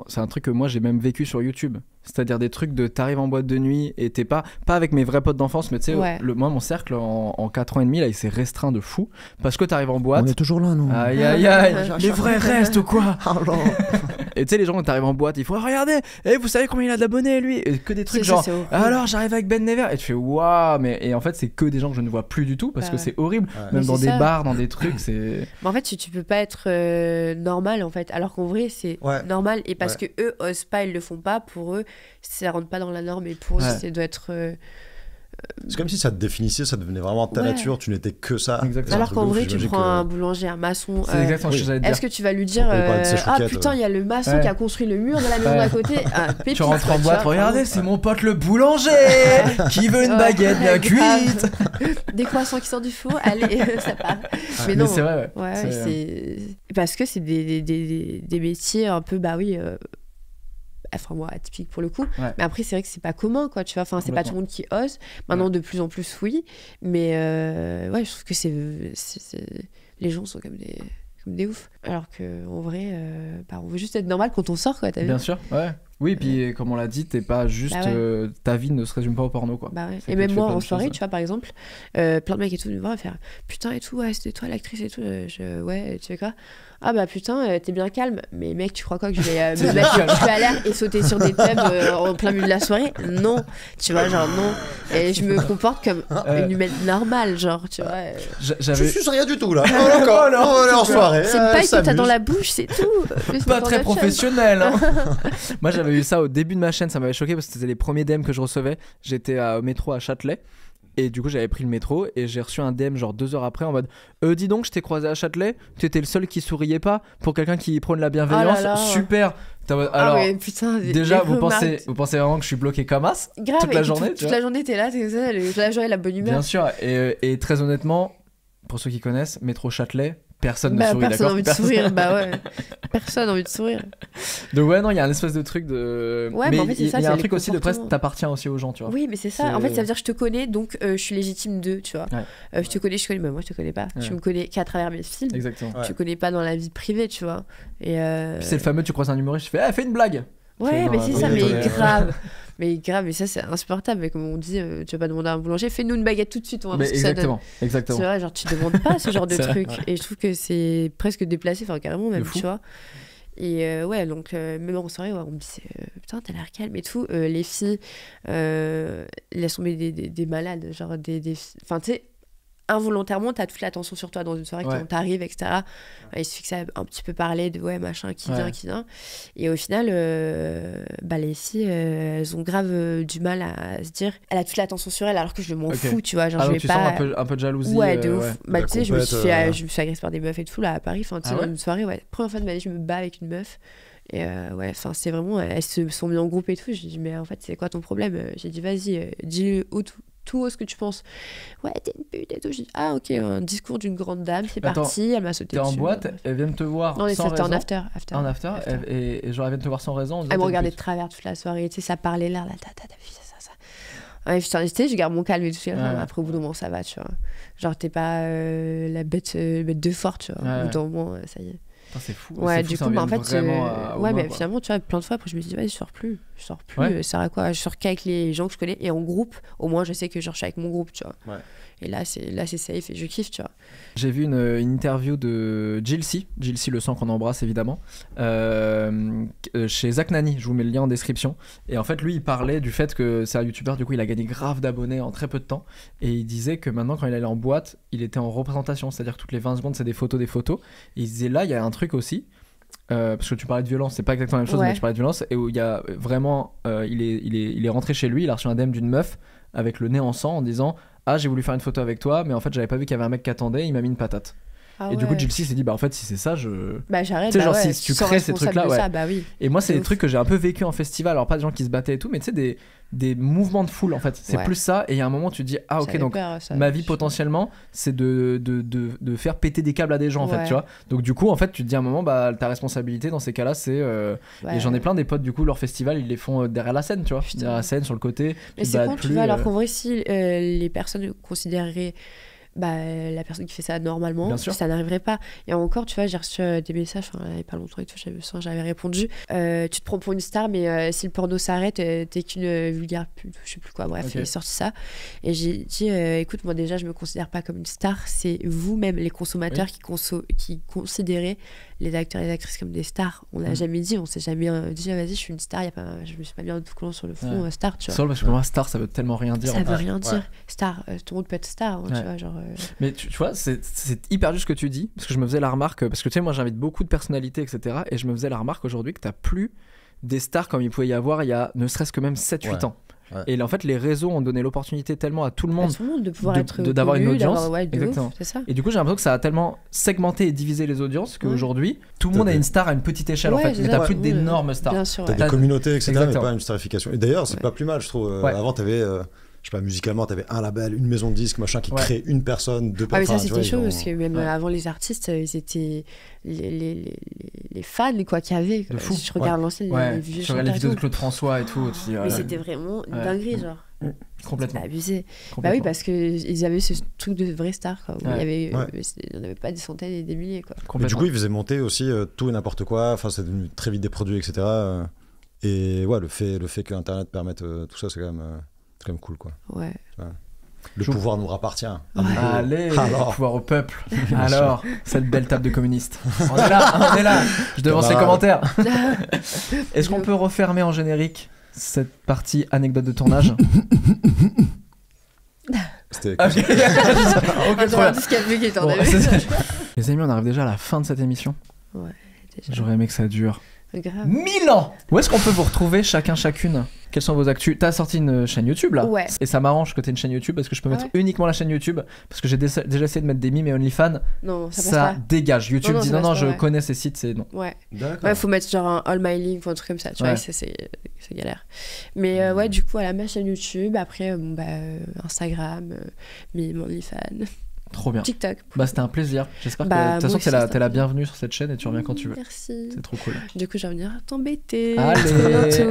c'est un truc que moi, j'ai même vécu sur YouTube. C'est-à-dire des trucs de t'arrives en boîte de nuit et t'es pas avec mes vrais potes d'enfance, mais tu sais, moi mon cercle en 4 ans et demi là il s'est restreint de fou parce que t'arrives en boîte. On est toujours là, non? Aïe aïe aïe, les vrais restent ou quoi? Et tu sais, les gens, quand t'arrives en boîte, ils font regardez, vous savez combien il a d'abonnés lui? Et que des trucs genre alors j'arrive avec Ben Never. Et tu fais waouh, et en fait, c'est que des gens que je ne vois plus du tout parce que c'est horrible. Même dans des bars, dans des trucs, c'est. Mais en fait, tu peux pas être normal en fait, alors qu'en vrai, c'est normal. Et parce que eux osent pas, ils le font pas, pour eux, ça rentre pas dans la norme et pour eux, ça doit être. C'est comme si ça te définissait, ça devenait vraiment ta nature, tu n'étais que ça. Exactement. Alors qu'en vrai, tu prends un boulanger, un maçon. C'est exactement ce que j'allais dire. Est-ce que tu vas lui dire ah putain, il y a le maçon qui a construit le mur de la maison d'à côté. Tu rentres en boîte, regardez, c'est mon pote le boulanger qui veut une baguette bien cuite. Des croissants qui sortent du four, allez, ça part. Mais non, c'est vrai, c'est parce que c'est des métiers un peu, enfin moi atypique pour le coup, mais après c'est vrai que c'est pas commun quoi, tu vois, enfin c'est pas tout le monde qui ose maintenant, de plus en plus oui, mais je trouve que c'est les gens sont comme des oufs, alors que en vrai on veut juste être normal quand on sort quoi, t'as vu. Bien sûr, oui, puis comme on l'a dit, t'es pas juste ta vie ne se résume pas au porno quoi. Et même moi en soirée, tu vois, par exemple, plein de mecs et tout me voir faire putain et tout, c'était toi l'actrice et tout, tu fais quoi? Ah bah putain, t'es bien calme, mais mec, tu crois quoi que je vais me mettre à l'air et sauter sur des thèmes en plein milieu de la soirée? Non, tu vois, genre non. Et je me comporte comme une humaine normale, genre, tu vois. Je suis rien du tout là. D'accord, on est en soirée. C'est une paille que t'as dans la bouche, c'est tout. Pas très professionnel. Hein. Moi j'avais eu ça au début de ma chaîne, ça m'avait choqué parce que c'était les premiers DM que je recevais. J'étais au métro à Châtelet. Et du coup j'avais pris le métro et j'ai reçu un DM genre 2 heures après en mode dis donc, je t'ai croisé à Châtelet, tu étais le seul qui souriait pas pour quelqu'un qui prône la bienveillance. Super. Alors putain, déjà vous pensez vraiment que je suis bloqué comme as toute la journée, toute la journée t'es là, la joie et la bonne humeur. Bien sûr, et très honnêtement, pour ceux qui connaissent, métro Châtelet, personne ne sourit, personne n'a envie de sourire, personne n'a envie de sourire. Donc non, il y a un espèce de truc de... mais en fait, il y a un truc aussi de presque t'appartiens aussi aux gens, tu vois. Oui, mais c'est ça, en fait ça veut dire je te connais, donc je suis légitime d'eux, tu vois. Je te connais, mais moi je te connais pas, tu me connais qu'à travers mes films. Exactement. Tu connais pas dans la vie privée, tu vois. Et puis c'est le fameux, tu croises un humoriste, tu fais fais une blague. Ouais, mais c'est ça, mais grave. Mais grave, mais ça c'est insupportable. Mais comme on dit, tu vas pas demander à un boulanger, fais-nous une baguette tout de suite, on va voir ce que ça donne. Exactement. C'est vrai, genre tu demandes pas ce genre de truc. Et je trouve que c'est presque déplacé, enfin carrément même, tu vois. Et donc même en soirée, on me dit putain, t'as l'air calme et tout. Les filles, elles sont des malades, genre enfin tu sais, involontairement t'as toute l'attention sur toi dans une soirée quand t'arrives, etc. Il suffit que ça un petit peu parler de machin qui vient, et au final les filles elles ont grave du mal à se dire elle a toute l'attention sur elle alors que je m'en fous, tu vois, genre je vais tu pas sens un peu de jalousie. De ouf. Tu sais, je me suis fait agresser par des meufs et tout là à Paris, enfin tu sais, dans une soirée, première fois de ma vie je me bats avec une meuf. Et c'est vraiment, elles se sont mises en groupe et tout. J'ai dit mais en fait c'est quoi ton problème? J'ai dit vas-y, dis tout haut ce que tu penses. Ouais, t'es une pute et tout. J'ai dit ah ok, un discours d'une grande dame, c'est parti. Elle m'a sauté dessus. T'es en boîte, elle vient te voir sans raison. Non, c'était en after. En after. Et genre elle vient te voir sans raison. Elle me regardait de travers toute la soirée, tu sais, ça parlait là, t'as vu ça. Ouais, je garde mon calme et tout. Après au bout d'un moment ça va, tu vois. Genre t'es pas la bête de fort, tu vois. Au bout d'un moment ça y est. C'est fou. Ouais, du coup, en fait, mais finalement, tu vois, plein de fois, après, je me dis, je sors plus. Ça sert à quoi? Je sors qu'avec les gens que je connais et en groupe. Au moins, je sais que je suis avec mon groupe, tu vois. Ouais. Et là, c'est safe et je kiffe, tu vois. J'ai vu une interview de Jilcy le sang qu'on embrasse évidemment, chez Zach Nani. Je vous mets le lien en description. Et en fait, lui, il parlait du fait que c'est un youtubeur, du coup, il a gagné grave d'abonnés en très peu de temps. Et il disait que maintenant, quand il allait en boîte, il était en représentation, c'est-à-dire que toutes les 20 secondes, c'est des photos. Et il disait là, il y a un truc aussi. Parce que tu parlais de violence, c'est pas exactement la même chose, mais tu parlais de violence, et où il y a vraiment, il est rentré chez lui, il a reçu un DM d'une meuf avec le nez en sang en disant ah, j'ai voulu faire une photo avec toi, mais en fait j'avais pas vu qu'il y avait un mec qui attendait, il m'a mis une patate. Du coup Jilcy s'est dit en fait si c'est ça j'arrête, tu sais, genre si tu crées ces trucs là oui. Et moi c'est des trucs que j'ai un peu vécu en festival, alors pas des gens qui se battaient et tout, mais tu sais des mouvements de foule en fait, c'est plus ça. Et il y a un moment tu te dis ah ok, donc ma vie potentiellement c'est de faire péter des câbles à des gens en fait, tu vois. Donc du coup en fait tu te dis à un moment ta responsabilité dans ces cas là c'est et j'en ai plein des potes, du coup leur festival ils les font derrière la scène, tu vois. Derrière la scène, sur le côté. Mais c'est con, tu vois, alors qu'en vrai si les personnes considéreraient la personne qui fait ça normalement, ça n'arriverait pas. Et encore, tu vois, j'ai reçu des messages, il n'y a pas longtemps et tout, j'avais répondu, tu te prends pour une star, mais si le porno s'arrête, t'es qu'une vulgaire pute, je sais plus quoi, bref, il est sorti ça. Et j'ai dit, écoute, moi déjà, je me considère pas comme une star, c'est vous-même, les consommateurs, qui considérez les acteurs et les actrices comme des stars. On l'a jamais dit, on s'est jamais dit, vas-y, je suis une star, je me suis pas mis en tout collant sur le front, star, tu vois. Parce que pour moi, star, ça veut tellement rien dire. Ça veut rien dire. Star, tout le monde peut être star, tu vois, genre... Mais tu vois, c'est hyper juste ce que tu dis, parce que je me faisais la remarque, parce que tu sais, moi j'invite beaucoup de personnalités, etc. Et je me faisais la remarque aujourd'hui que t'as plus des stars comme il pouvait y avoir il y a ne serait-ce que même 7-8 ans. Ouais. Et en fait, les réseaux ont donné l'opportunité tellement à tout le monde, de pouvoir être d'avoir une audience. Exactement. C'est ça. Et du coup, j'ai l'impression que ça a tellement segmenté et divisé les audiences qu'aujourd'hui, tout le monde a une star à une petite échelle en fait. Mais t'as plus d'énormes stars. Bien sûr, t'as des communautés, etc. Mais pas une starification. Et d'ailleurs, c'est pas plus mal, je trouve. Avant, t'avais. Je sais pas, musicalement, t'avais un label, une maison de disques, machin, qui crée une personne, deux personnes. Ah, mais ça, c'était chaud, parce que même avant les artistes, ils étaient les fans, quoi, qu'il y avait. De fou. Si je regarde l'ancienne, les vieux chanteurs. Les vidéos de Claude François et tout. Mais c'était vraiment une dinguerie, genre. Complètement. C'était abusé. Bah oui, parce qu'ils avaient ce truc de vraie star, quoi. Où il y en avait pas des centaines et des milliers, quoi. Mais du coup, ils faisaient monter aussi tout et n'importe quoi. Enfin, c'est devenu très vite des produits, etc. Et ouais, le fait que Internet permette tout ça, c'est quand même cool, quoi. Ouais. Le pouvoir nous rappartient. Allez, le pouvoir au peuple. Alors, cette belle table de communistes. On est là. Je devance les commentaires. Est-ce qu'on peut refermer en générique cette partie anecdote de tournage? C'était cool. Les amis, on arrive déjà à la fin de cette émission. Ouais, déjà. J'aurais aimé que ça dure grave. 1000 ans. Où est-ce qu'on peut vous retrouver chacune? Quelles sont vos actus? T'as sorti une chaîne YouTube là? Ouais. Et ça m'arrange que t'aies une chaîne YouTube parce que je peux mettre uniquement la chaîne YouTube, parce que j'ai déjà essayé de mettre des mimes et OnlyFans. Non, ça passe ça pas. dégage. YouTube non, dit non, je connais ces sites, c'est non. Ouais. D'accord. Ouais, faut mettre genre un All My Link ou un truc comme ça, tu vois, c'est galère. Mais ouais, du coup, ma chaîne YouTube, après, Instagram, mon OnlyFans. Trop bien. TikTok. C'était un plaisir. J'espère que de toute façon t'es la bienvenue sur cette chaîne et tu reviens quand tu veux. Merci. C'est trop cool. Du coup, je vais venir t'embêter. Allez.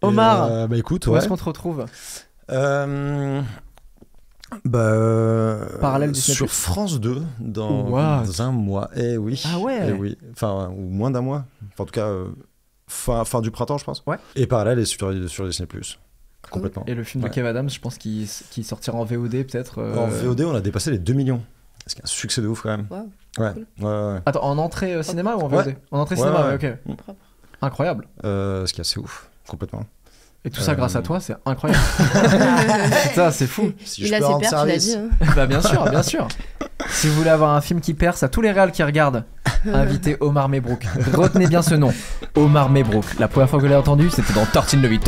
Omar. Écoute, où est-ce qu'on te retrouve? Parallèle sur France 2 dans un mois. Eh oui. Ah ouais. Eh oui. Enfin, ou moins d'un mois. Enfin, en tout cas, fin du printemps, je pense. Ouais. Et Parallèle est sur Disney+. Complètement. Et le film de Kev Adams, je pense qu'il sortira en VOD peut-être. En VOD, on a dépassé les 2 millions. C'est un succès de ouf quand même. Wow. Ouais. Cool. Ouais. Attends, en entrée cinéma ou en VOD? En entrée cinéma, ok. Incroyable. Ce qui est assez ouf, complètement. Et tout ça grâce à toi, c'est incroyable. Putain, c'est fou. Si je peux rendre service. Bien sûr. Si vous voulez avoir un film qui perce, à tous les réals qui regardent, invitez Omar Mebrook. Retenez bien ce nom, Omar Mebrook. La première fois que je l'ai entendu, c'était dans Tortine de vie.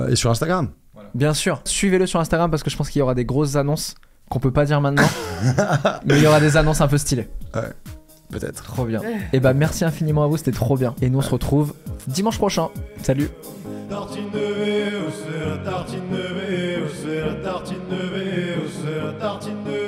Et sur Instagram. Voilà. Bien sûr, suivez-le sur Instagram parce que je pense qu'il y aura des grosses annonces qu'on peut pas dire maintenant, mais il y aura des annonces un peu stylées. Ouais. Peut-être. Trop bien. Et merci infiniment à vous, c'était trop bien. Et nous on se retrouve dimanche prochain. Salut. Tartine de V, c'est la tartine de V, c'est la tartine de V, c'est la tartine de V.